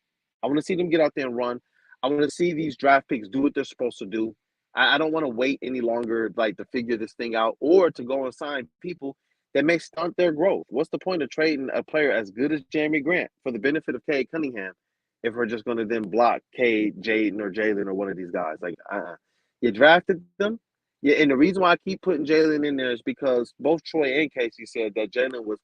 I want to see them get out there and run. I want to see these draft picks do what they're supposed to do. I don't want to wait any longer, like to figure this thing out or to go and sign people that may stunt their growth. What's the point of trading a player as good as Jeremy Grant for the benefit of Cade Cunningham if we're just going to then block Cade, Jaden, or Jalen or one of these guys? Like, you drafted them. Yeah, and the reason why I keep putting Jalen in there is because both Troy and Casey said that Jalen was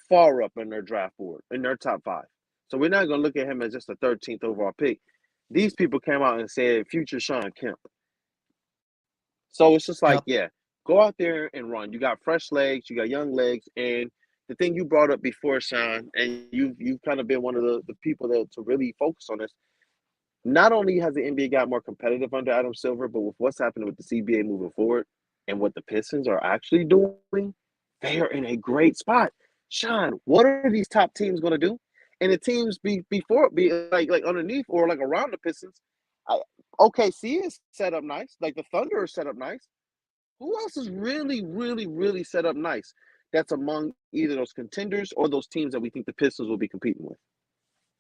far up in their draft board, in their top five. So we're not going to look at him as just a 13th overall pick. These people came out and said future Sean Kemp. So it's just like, Yep. yeah, go out there and run. You got fresh legs, you got young legs, and the thing you brought up before, Sean, and you've kind of been one of the people that to really focus on this. Not only has the NBA got more competitive under Adam Silver, but with what's happening with the CBA moving forward and what the Pistons are actually doing, they are in a great spot. Sean, what are these top teams going to do? And the teams before be like underneath or like around the Pistons, I, OKC is set up nice. Like the Thunder is set up nice. Who else is really, really, really set up nice? That's among either those contenders or those teams that we think the Pistons will be competing with.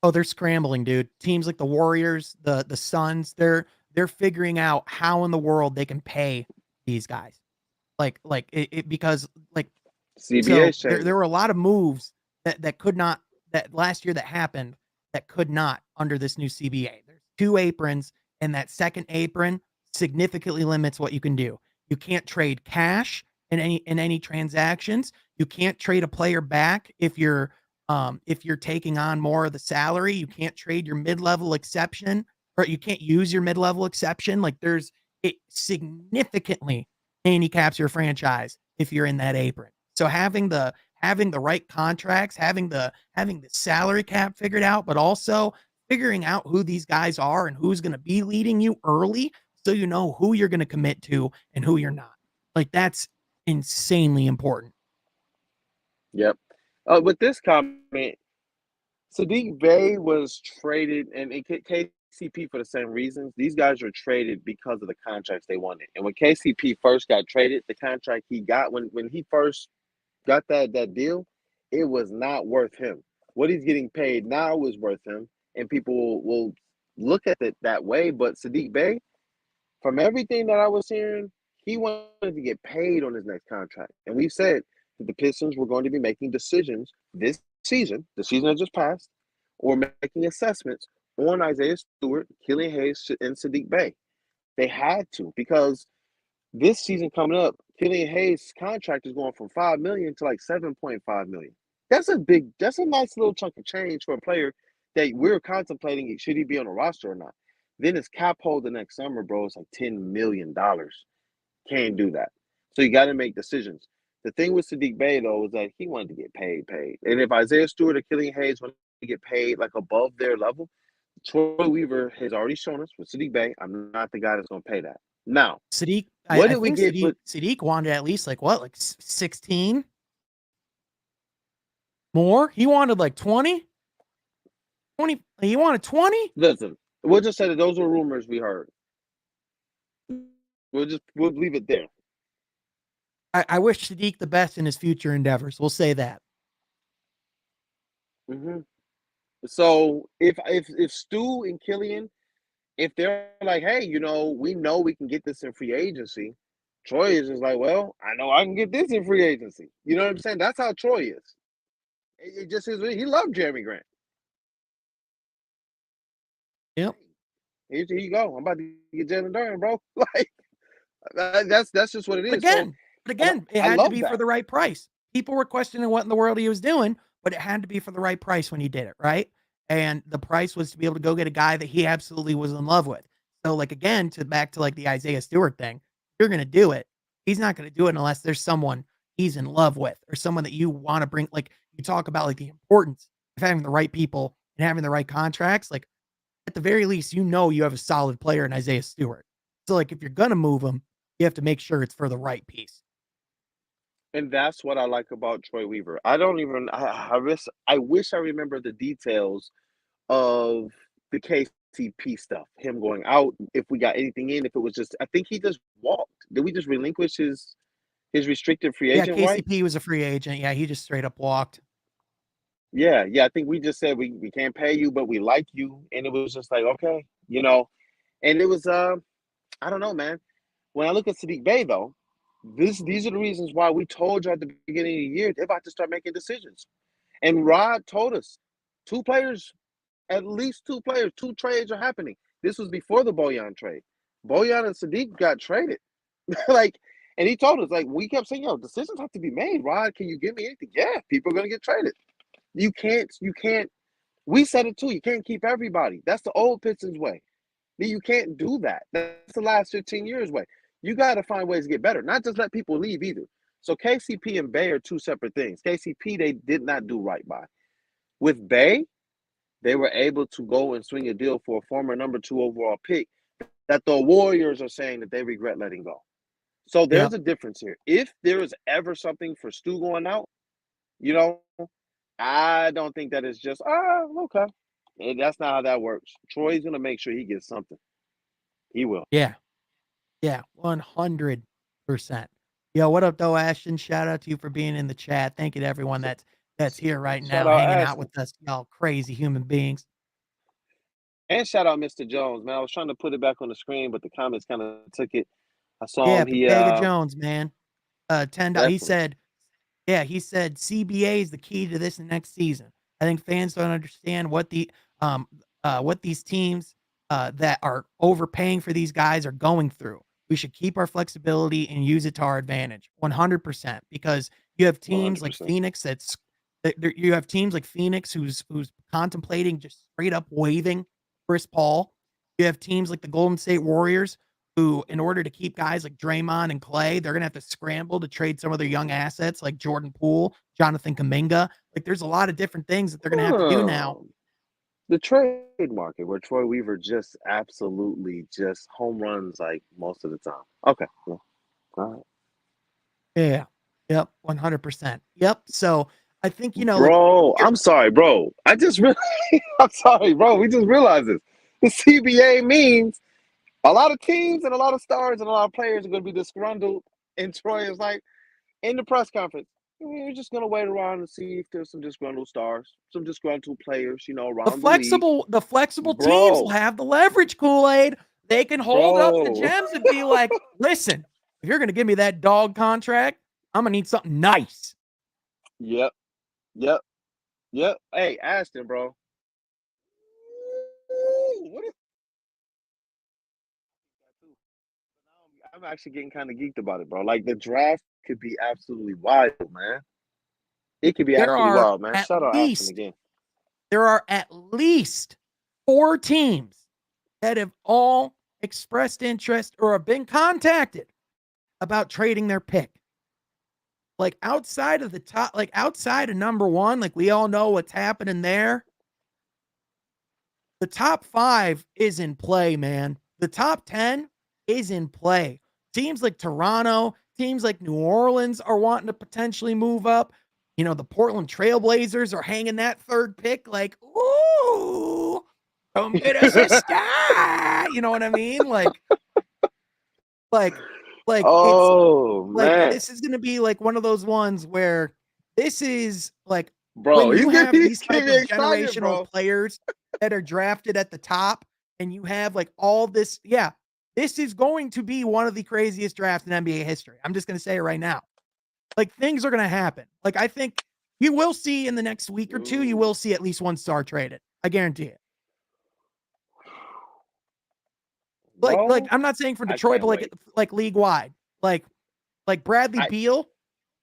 Oh, they're scrambling, dude. Teams like the Warriors, the Suns, they're figuring out how in the world they can pay these guys. Like it because like CBA so there changing. were a lot of moves that could not that last year that happened that could not under this new CBA. There's two aprons, and that second apron significantly limits what you can do. You can't trade cash in any transactions. You can't trade a player back if you're taking on more of the salary. You can't trade your mid-level exception, or you can't use your mid-level exception. Like there's it significantly handicaps your franchise if you're in that apron. So having the right contracts, having the salary cap figured out, but also figuring out who these guys are and who's going to be leading you early so you know who you're going to commit to and who you're not. Like that's insanely important. Yep. With this comment, Sadiq Bey was traded, and KCP for the same reasons. These guys were traded because of the contracts they wanted. And when KCP first got traded, the contract he got when he first got that deal, it was not worth him. What he's getting paid now is worth him, and people will look at it that way. But Sadiq Bey, from everything that I was hearing, he wanted to get paid on his next contract. And we said that the Pistons were going to be making decisions this season, the season that just passed, or making assessments on Isaiah Stewart, Killian Hayes, and Sadiq Bey. They had to because this season coming up, Killian Hayes' contract is going from $5 million to like $7.5 million. That's a nice little chunk of change for a player that we're contemplating should he be on a roster or not. Then his cap hold the next summer, bro, it's like $10 million. Can't do that. So you got to make decisions. The thing with Sadiq Bey though is that he wanted to get paid. And if Isaiah Stewart or Killian Hayes want to get paid like above their level, Troy Weaver has already shown us with Sadiq Bey, I'm not the guy that's going to pay that. Now, Sadiq, what I did we think get for Sadiq wanted at least like what, like 16 more. He wanted like 20, 20. He wanted 20. listen? We'll just say that those were rumors we heard. We'll leave it there. I wish Sadiq the best in his future endeavors. We'll say that. Hmm. So if Stu and Killian, if they're like, hey, we know we can get this in free agency, Troy is just like, well, I know I can get this in free agency. You know what I'm saying? That's how Troy is. It just is. He loved Jeremy Grant. Yep. Here you go. I'm about to get Jalen Duren, bro. Like that's just what it But is. So again, it I had to love be for that. the right price. People were questioning what in the world he was doing, but it had to be for the right price when he did it, right? And the price was to be able to go get a guy that he absolutely was in love with. So, like, again, back to like the Isaiah Stewart thing, you're going to do it. He's not going to do it unless there's someone he's in love with or someone that you want to bring. Like, you talk about like the importance of having the right people and having the right contracts. Like, at the very least, you have a solid player in Isaiah Stewart. So, like, if you're going to move him, you have to make sure it's for the right piece. And that's what I like about Troy Weaver. I don't even I wish I remember the details of the KCP stuff. Him going out, if we got anything in, if it was just I think he just walked. Did we just relinquish his restricted free Yeah, agent rights? KCP was a free agent. Yeah, he just straight up walked. Yeah, I think we just said we can't pay you, but we like you. And it was just like, okay, and it was I don't know, man. When I look at Sadiq Bey though, these are the reasons why we told you at the beginning of the year they're about to start making decisions. And Rod told us two players, at least two players, two trades are happening. This was before the Bojan trade. Bojan and Sadiq got traded. Like, and he told us, like, we kept saying, yo, decisions have to be made. Rod, can you give me anything? Yeah, people are gonna get traded. You can't, we said it too. You can't keep everybody. That's the old Pistons way. You can't do that. That's the last 15 years way. You got to find ways to get better, not just let people leave either. So KCP and Bay are two separate things. KCP, they did not do right by. With Bay, they were able to go and swing a deal for a former number 2 overall pick that the Warriors are saying that they regret letting go. So Yeah. there's a difference here. If there is ever something for Stu going out, you know, I don't think that is just, okay. And that's not how that works. Troy's going to make sure he gets something. He will. Yeah. Yeah. 100%. Yo, what up, though, Ashton? Shout out to you for being in the chat. Thank you to everyone that's here right Shout now, out hanging out Ashton. with us, y'all crazy human beings. And shout out Mr. Jones, man. I was trying to put it back on the screen, but the comments kind of took it. I saw Yeah, him. He Pega Jones, man. $10. He definitely. said, CBA is the key to this next season. I think fans don't understand what these teams that are overpaying for these guys are going through. We should keep our flexibility and use it to our advantage, 100%. Because you have teams like 100%. Phoenix you have teams like Phoenix who's contemplating just straight up waiving Chris Paul. You have teams like the Golden State Warriors who, in order to keep guys like Draymond and Clay, they're gonna have to scramble to trade some of their young assets like Jordan Poole, Jonathan Kuminga. Like, there's a lot of different things that they're gonna have to do now. The trade market where Troy Weaver just absolutely just home runs like most of the time. Okay. Yeah. All right. Yeah. Yep. 100%. Yep. So I think, like, Bro, I'm sorry, bro. I just really, I'm sorry, bro. We just realized this. The CBA means a lot of teams and a lot of stars and a lot of players are going to be disgruntled. And Troy is like, in the press conference, we're just going to wait around and see if there's some disgruntled stars, some disgruntled players, the around the league. flexible teams will Bro, have the leverage, Kool-Aid. They can hold up the bro. gems and be like, listen, if you're gonna give me that dog contract, I'm gonna need something nice. Yep. Hey, Ashton, bro. What is I'm actually getting kind of geeked about it, bro. Like the draft could be absolutely wild, man. It could be There absolutely are wild, man. at Shout out Ashton least again. there are at least 4 teams that have all expressed interest or have been contacted about trading their pick. Like, outside of the top, like outside of number 1, like, we all know what's happening there. The top 5 is in play, man. The top 10 is in play. Teams like Toronto, teams like New Orleans are wanting to potentially move up. The Portland Trailblazers are hanging that 3rd pick like, ooh, come get us a star. You know what I mean? Like it's Oh like, man, this is gonna be like one of those ones where this is like bro, when he's you getting, have he's these type getting of me excited, generational bro. players that are drafted at the top and you have like all this, yeah, This is going to be one of the craziest drafts in NBA history. I'm just going to say it right now. Like, things are going to happen. Like, I think you will see in the next week or two, you will see at least one star traded. I guarantee it. Like I'm not saying for Detroit, but like league wide. Like Bradley Beal,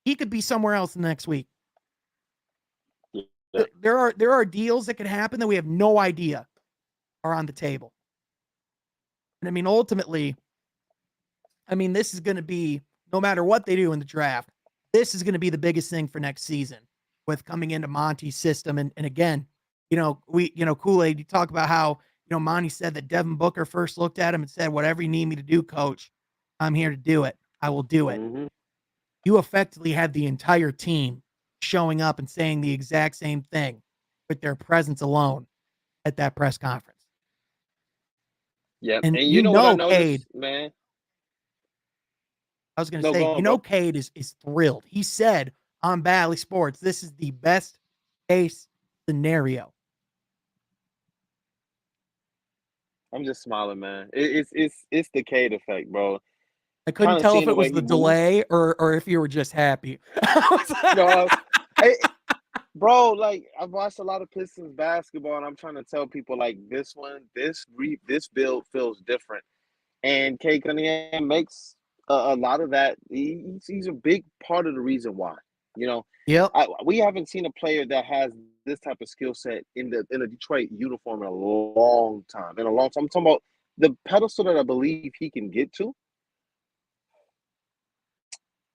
he could be somewhere else in the next week. Yeah. There are deals that could happen that we have no idea are on the table. And I mean, ultimately, this is going to be, no matter what they do in the draft, this is going to be the biggest thing for next season with coming into Monty's system. And again, Kool-Aid, you talk about how, Monty said that Devin Booker first looked at him and said, whatever you need me to do, coach, I'm here to do it. I will do it. Mm-hmm. You effectively had the entire team showing up and saying the exact same thing with their presence alone at that press conference. Yeah. And you know what I noticed, Cade, man? I was going to say, Cade is thrilled. He said on Bally Sports, this is the best case scenario. I'm just smiling, man. It's the Cade effect, bro. I couldn't tell if it was the delay or if you were just happy. Bro, like, I've watched a lot of Pistons basketball, and I'm trying to tell people, like, this build feels different. And Cade Cunningham makes a lot of that. He's a big part of the reason why. Yep. We haven't seen a player that has this type of skill set in a Detroit uniform in a long time. I'm talking about the pedestal that I believe he can get to.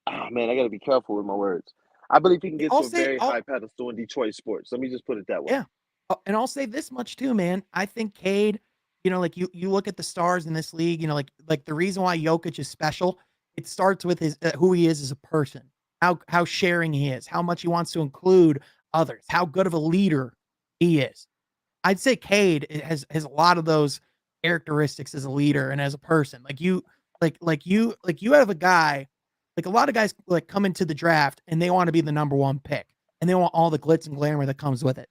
Oh, man, I got to be careful with my words. I believe he can get to a very high pedestal in Detroit sports. Let me just put it that way. Yeah. And I'll say this much too, man. I think Cade, like you look at the stars in this league, like the reason why Jokic is special, it starts with his who he is as a person, how sharing he is, how much he wants to include others, how good of a leader he is. I'd say Cade has a lot of those characteristics as a leader and as a person. Like you have a guy, like a lot of guys like come into the draft and they want to be the number one pick and they want all the glitz and glamour that comes with it.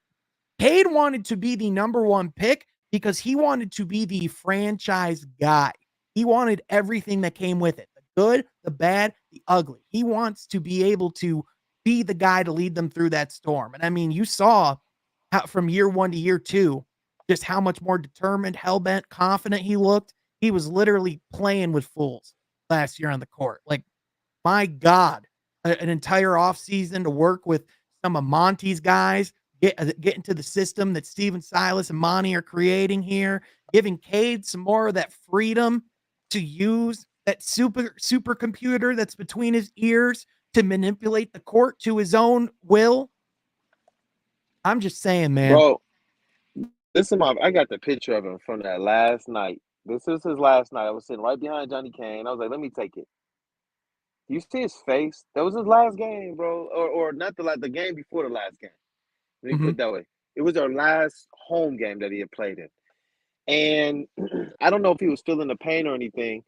Cade wanted to be the number one pick because he wanted to be the franchise guy. He wanted everything that came with it, the good, the bad, the ugly. He wants to be able to be the guy to lead them through that storm. And I mean, you saw how from year one to year two, just how much more determined, hell-bent, confident he looked. He was literally playing with fools last year on the court. Like, my God, an entire offseason to work with some of Monty's guys, get into the system that Steven Silas and Monty are creating here, giving Cade some more of that freedom to use that supercomputer that's between his ears to manipulate the court to his own will. I'm just saying, man. Bro, I got the picture of him from that last night. This is his last night. I was sitting right behind Johnny Kane. I was like, let me take it. You see his face? That was his last game, bro. Or not the game before the last game. Let me put it that way. It was our last home game that he had played in. And I don't know if he was feeling the pain or anything,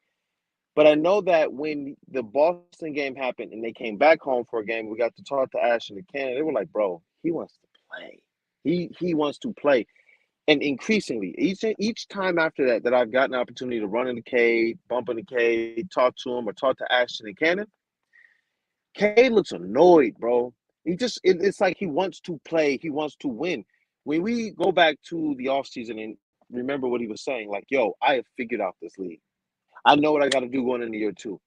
but I know that when the Boston game happened and they came back home for a game, we got to talk to Ashton and Cannon. They were like, bro, he wants to play. He wants to play. And increasingly, each time after that I've gotten an opportunity to run in the Cade, bump in the Cade, talk to him or talk to Ashton and Cannon, Cade looks annoyed, bro. It's like he wants to play. He wants to win. When we go back to the offseason and remember what he was saying, like, yo, I have figured out this league. I know what I got to do going into year two.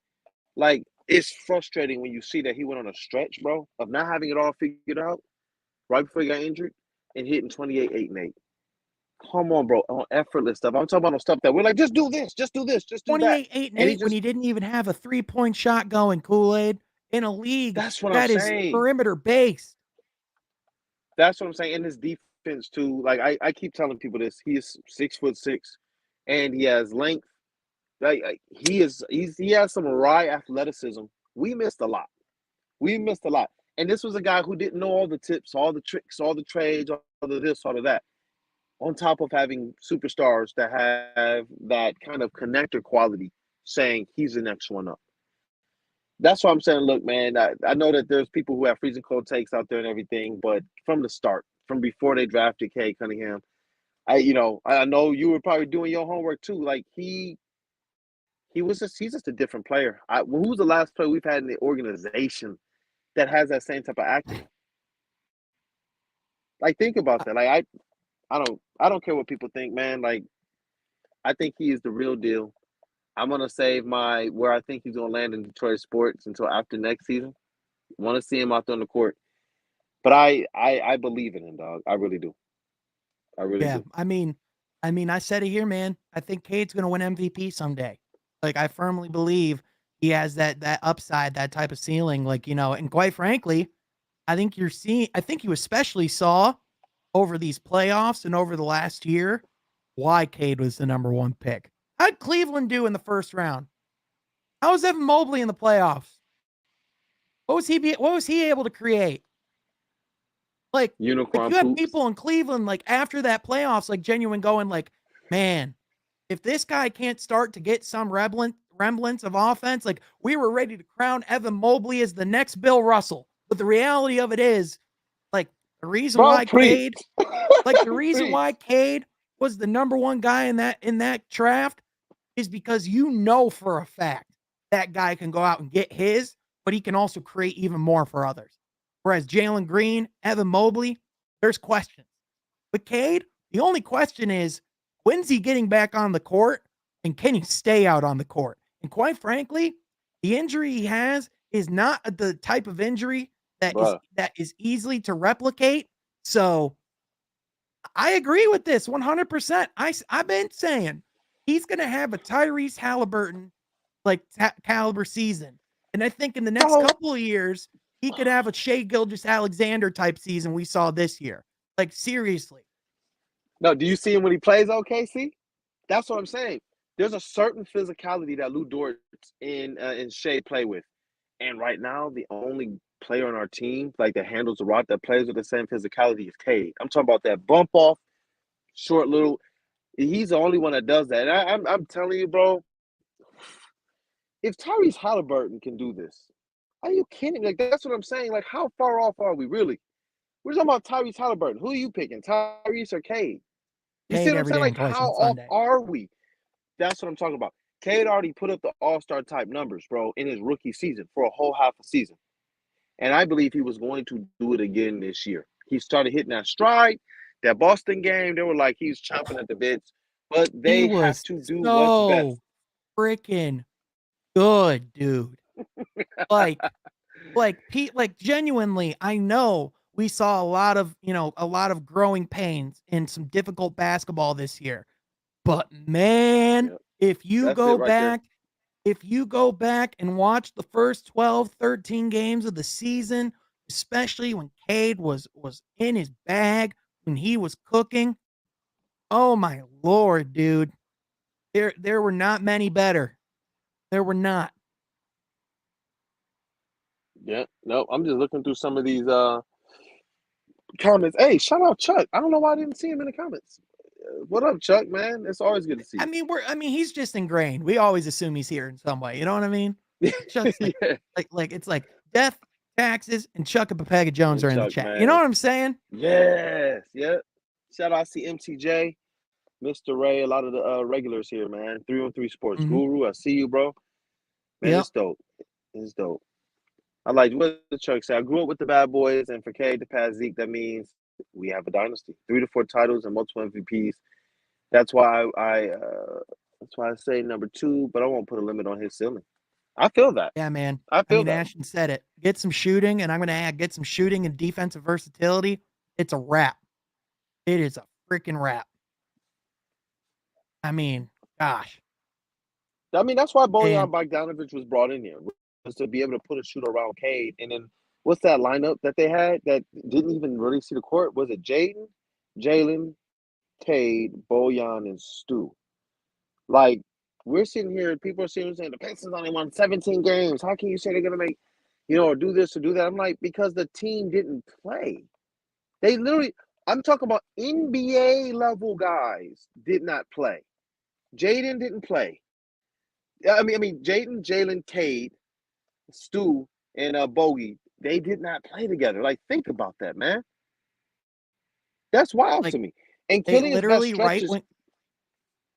Like, it's frustrating when you see that he went on a stretch, bro, of not having it all figured out right before he got injured and hitting 28, 8, and 8. Come on, bro, on effortless stuff. I'm talking about stuff that we're like, just do this, just do this, just do that. 28, 8, and 8 when he didn't even have a three-point shot going, Kool-Aid, in a league that is perimeter based. That's what I'm saying. In his defense, too, like I keep telling people this, he is 6'6", and he has length. Like he has some raw athleticism. We missed a lot. And this was a guy who didn't know all the tips, all the tricks, all the trades, all of this, all of that. On top of having superstars that have that kind of connector quality, saying he's the next one up. That's why I'm saying, look, man, I know that there's people who have freezing cold takes out there and everything, but from the start, from before they drafted Cade Cunningham, I know you were probably doing your homework too. Like, he he's just a different player. Who's the last player we've had in the organization that has that same type of acumen? Like, think about that. Like, I don't care what people think, man. Like, I think he is the real deal. I'm gonna save where I think he's gonna land in Detroit sports until after next season. Want to see him out there on the court, but I believe in him, dog. I really do. I really Yeah, do. I said it here, man. I think Cade's gonna win MVP someday. Like, I firmly believe he has that upside, that type of ceiling. Like, and quite frankly, I think you especially saw over these playoffs and over the last year why Cade was the number one pick. How'd Cleveland do in the first round? How was Evan Mobley in the playoffs? What was he able to create? Like Unicorn you have poops, people in Cleveland, like after that playoffs, like genuine going like, man, if this guy can't start to get some remnants of offense, like we were ready to crown Evan Mobley as the next Bill Russell. But the reality of it is, like the reason bro. why Preach, Cade, like the reason preach. why Cade was the number one guy in that draft is because for a fact that guy can go out and get his, but he can also create even more for others. Whereas Jalen Green, Evan Mobley, there's questions. But Cade, the only question is, when's he getting back on the court and can he stay out on the court? And quite frankly, the injury he has is not the type of injury Bruh. that is easily to replicate. So I agree with this 100%. I've been saying he's going to have a Tyrese Halliburton like caliber season. And I think in the next Bro. couple of years, he could have a Shea Gilgeous-Alexander type season we saw this year. Like, seriously. No, do you see him when he plays OKC? That's what I'm saying. There's a certain physicality that Lou Dort and Shea play with. And right now, the only player on our team like that handles the rock that plays with the same physicality is Cade. I'm talking about that bump off, short little. He's the only one that does that. And I'm telling you, bro, if Tyrese Halliburton can do this, are you kidding me? Like, that's what I'm saying. Like, how far off are we really? We're talking about Tyrese Halliburton. Who are you picking, Tyrese or Cade? You see Cade what I'm every saying? day and Like, twice how on off Sunday. are we? That's what I'm talking about. Cade already put up the all-star type numbers, bro, in his rookie season for a whole half a season. And I believe he was going to do it again this year. He started hitting that stride. That Boston game, they were like he's chomping at the bits. But He they have was to do what's best. so freaking good, dude. Like, Pete, like genuinely, I know we saw a lot of growing pains in some difficult basketball this year. But man, Yeah, if you that's it go right there. back, if you go back and watch the first 12, 13 games of the season, especially when Cade was in his bag, when he was cooking, oh my lord, dude. There were not many better. There were not. Yeah, no, I'm just looking through some of these comments. Hey, shout out Chuck. I don't know why I didn't see him in the comments. What up, Chuck, man? It's always good to see I mean, he's just ingrained. We always assume he's here in some way. You know what I mean? you. Chuck's like, Yeah, it's like death, taxes, and Chuck and Papega Jones and are in the Chuck, chat. You know man. what I'm saying? Yes, yeah. Shout out, I see MTJ, Mr. Ray, a lot of the regulars here, man. 303 Sports Mm-hmm. Guru, I see you, bro. Man, Yep. it's dope. It's dope. I like what the Chuck said. I grew up with the bad boys, and for K to pass Zeke, that means we have a dynasty. 3 to 4 titles and multiple MVPs. That's why I say number 2, but I won't put a limit on his ceiling. I feel that. Yeah, man. I I feel mean, that. Ashton said it. Get some shooting, and I'm going to add get some shooting and defensive versatility. It's a wrap. It is a freaking wrap. I mean, gosh. I mean, that's why And Bojan Bogdanovic was brought in here, was to be able to put a shooter around Cade. And then what's that lineup that they had that didn't even really see the court? Was it Jaden, Jalen, Cade, Bojan, and Stu? Like, we're sitting here, people are sitting here saying the Pistons only won 17 games. How can you say they're going to make, or do this or do that? I'm like, because the team didn't play. They literally, I'm talking about NBA level guys did not play. Jaden didn't play. Jaden, Jalen, Cade, Stu, and Bogey, they did not play together. Like, think about that, man. That's wild like to me. And they Killian's best literally stretch is when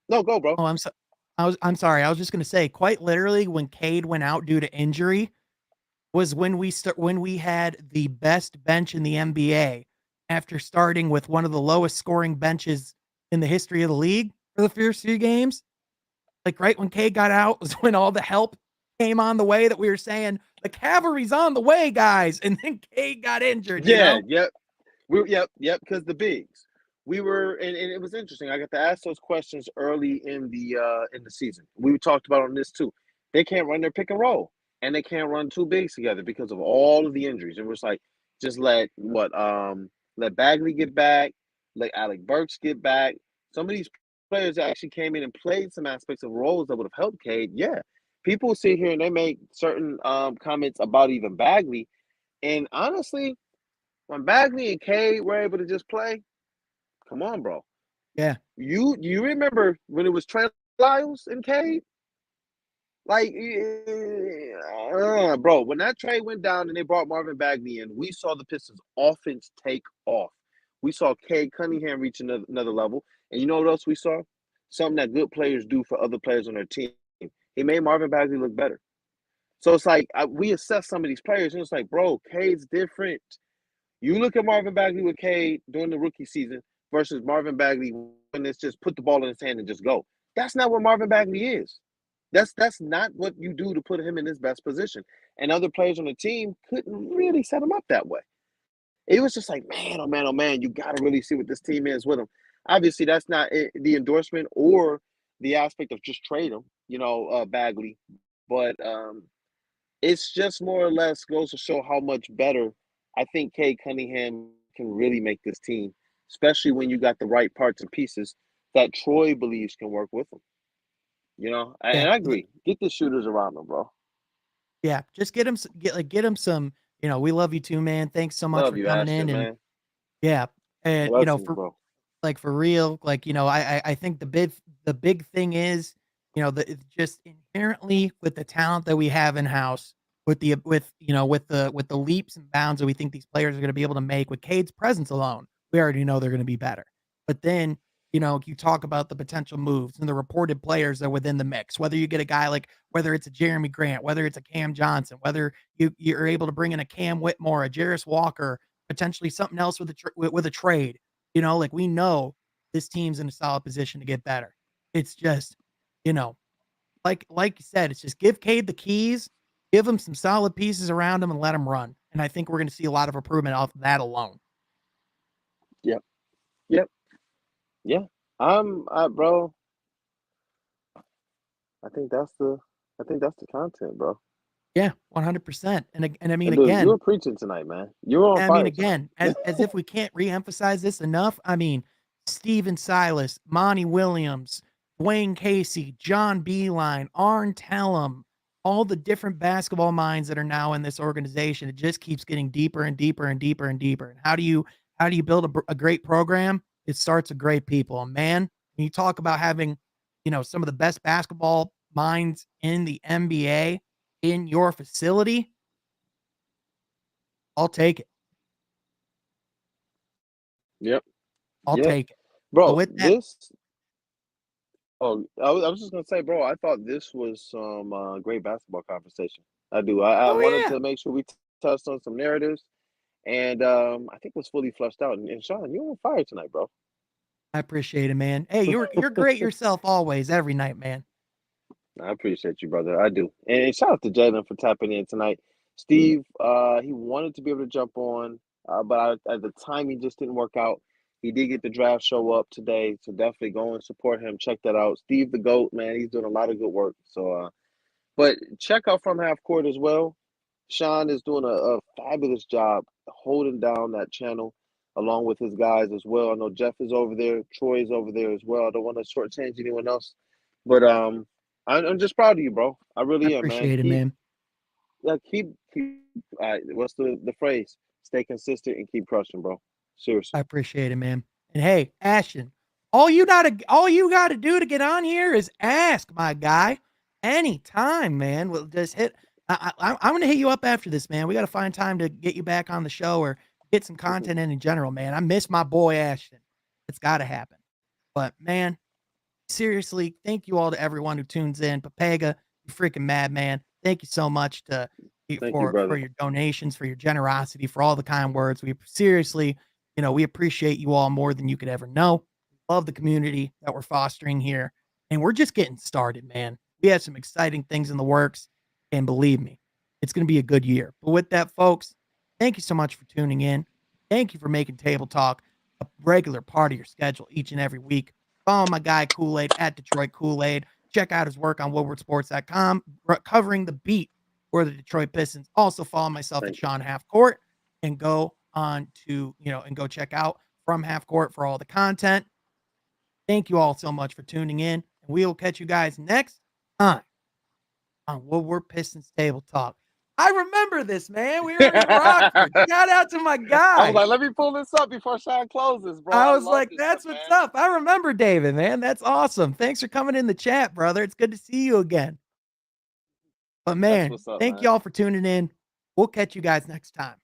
no, go, bro. oh, I'm so I'm sorry. I was just gonna say, quite literally, when Cade went out due to injury, was when we had the best bench in the NBA after starting with one of the lowest scoring benches in the history of the league for the first few games. Like, right when Cade got out was when all the help came on the way that we were saying, "The cavalry's on the way, guys," and then Cade got injured, you Yeah, know? yep. Yep, because the bigs. We were and it was interesting. I got to ask those questions early in the season. We talked about on this too. They can't run their pick and roll, and they can't run two bigs together because of all of the injuries. It was like just let Bagley get back, let Alec Burks get back. Some of these players that actually came in and played some aspects of roles that would have helped Cade. Yeah. People sit here and they make certain comments about even Bagley. And honestly, when Bagley and Cade were able to just play, come on, bro. Yeah. You remember when it was Trey Lyles and Cade? Like, bro, when that trade went down and they brought Marvin Bagley in, we saw the Pistons offense take off. We saw Cade Cunningham reach another level. And you know what else we saw? Something that good players do for other players on their team. He made Marvin Bagley look better. So it's like we assess some of these players, and it's like, bro, Cade's different. You look at Marvin Bagley with Cade during the rookie season versus Marvin Bagley when it's just put the ball in his hand and just go. That's not what Marvin Bagley is. That's not what you do to put him in his best position. And other players on the team couldn't really set him up that way. It was just like, man, oh man, oh man, you got to really see what this team is with him. Obviously, that's not the endorsement or the aspect of just trade him, Bagley. But it's just more or less goes to show how much better I think Cade Cunningham can really make this team, especially when you got the right parts and pieces that Troy believes can work with him. Yeah. And I agree. Get the shooters around him, bro. Yeah. Just get him some, we love you too, man. Thanks so much Love for you, coming in. Ashton, And man. yeah. And, Blessings, bro. for real, I think the big thing is, it's just inherently with the talent that we have in house, with the leaps and bounds that we think these players are going to be able to make with Cade's presence alone, we already know they're going to be better. But then, you talk about the potential moves and the reported players that are within the mix, whether you get a guy like, whether it's a Jeremy Grant, whether it's a Cam Johnson, whether you're able to bring in a Cam Whitmore, a Jarris Walker, potentially something else with a trade. Like, we know this team's in a solid position to get better. It's just, you know, like you said, it's just give Cade the keys, give him some solid pieces around him, and let him run. And I think we're going to see a lot of improvement off of that alone. Yep. Yep. Yeah. Bro. I think that's the content, bro. Yeah, 100%. And I mean, Dude, you again, were preaching tonight, man. You were on I mean, fire tonight. again, as if we can't reemphasize this enough. I mean, Steven Silas, Monty Williams, Dwayne Casey, John Beeline, Arn Tellem, all the different basketball minds that are now in this organization. It just keeps getting deeper and deeper and deeper and deeper. And how do you build a great program? It starts with great people. And man, when you talk about having, some of the best basketball minds in the NBA in your facility, I'll take it. Yep. I'll Yep. take it. So Bro, with that, this I was just gonna say, bro, I thought this was some great basketball conversation. I do. I oh wanted yeah, to make sure we touched on some narratives, and I think it was fully fleshed out. And Sean, you're on fire tonight, bro. I appreciate it, man. Hey, you're great yourself always, every night, man. I appreciate you, brother. I do. And shout out to Jalen for tapping in tonight. Steve, he wanted to be able to jump on, but at the time he just didn't work out. He did get the draft show up today, so definitely go and support him. Check that out. Steve the GOAT, man, he's doing a lot of good work. So, but check out From Half Court as well. Sean is doing a fabulous job holding down that channel along with his guys as well. I know Jeff is over there, Troy is over there as well. I don't want to shortchange anyone else, but I'm just proud of you, bro. I I really am, man. appreciate it, man. Keep. What's the phrase? Stay consistent and keep crushing, bro. I Seriously. appreciate it, man. And hey, Ashton, all you gotta do to get on here is ask, my guy. Anytime, man. We'll just hit. I'm gonna hit you up after this, man. We gotta find time to get you back on the show or get some content in general, man. I miss my boy Ashton. It's gotta happen. But man, Seriously, thank you all to everyone who tunes in. Papega, you freaking madman. Thank you so much Thank you, for brother. your donations, for your generosity, for all the kind words. We seriously, we appreciate you all more than you could ever know. Love the community that we're fostering here. And we're just getting started, man. We have some exciting things in the works. And believe me, it's going to be a good year. But with that, folks, thank you so much for tuning in. Thank you for making Table Talk a regular part of your schedule each and every week. Follow my guy Kool-Aid at Detroit Kool-Aid. Check out his work on WoodwardSports.com, covering the beat for the Detroit Pistons. Also follow myself at Thank you. Sean Half Court and go on to, and go check out From Half Court for all the content. Thank you all so much for tuning in. And we will catch you guys next time on Woodward Pistons Table Talk. I remember this, man. We were in Rockford. Shout out to my I was guy. like, let me pull this up before Sean closes, bro. I I was love like, this that's stuff, what's man. up. I remember David, man. That's awesome. Thanks for coming in the chat, brother. It's good to see you again. But That's man, what's up, thank man. y'all for tuning in. We'll catch you guys next time.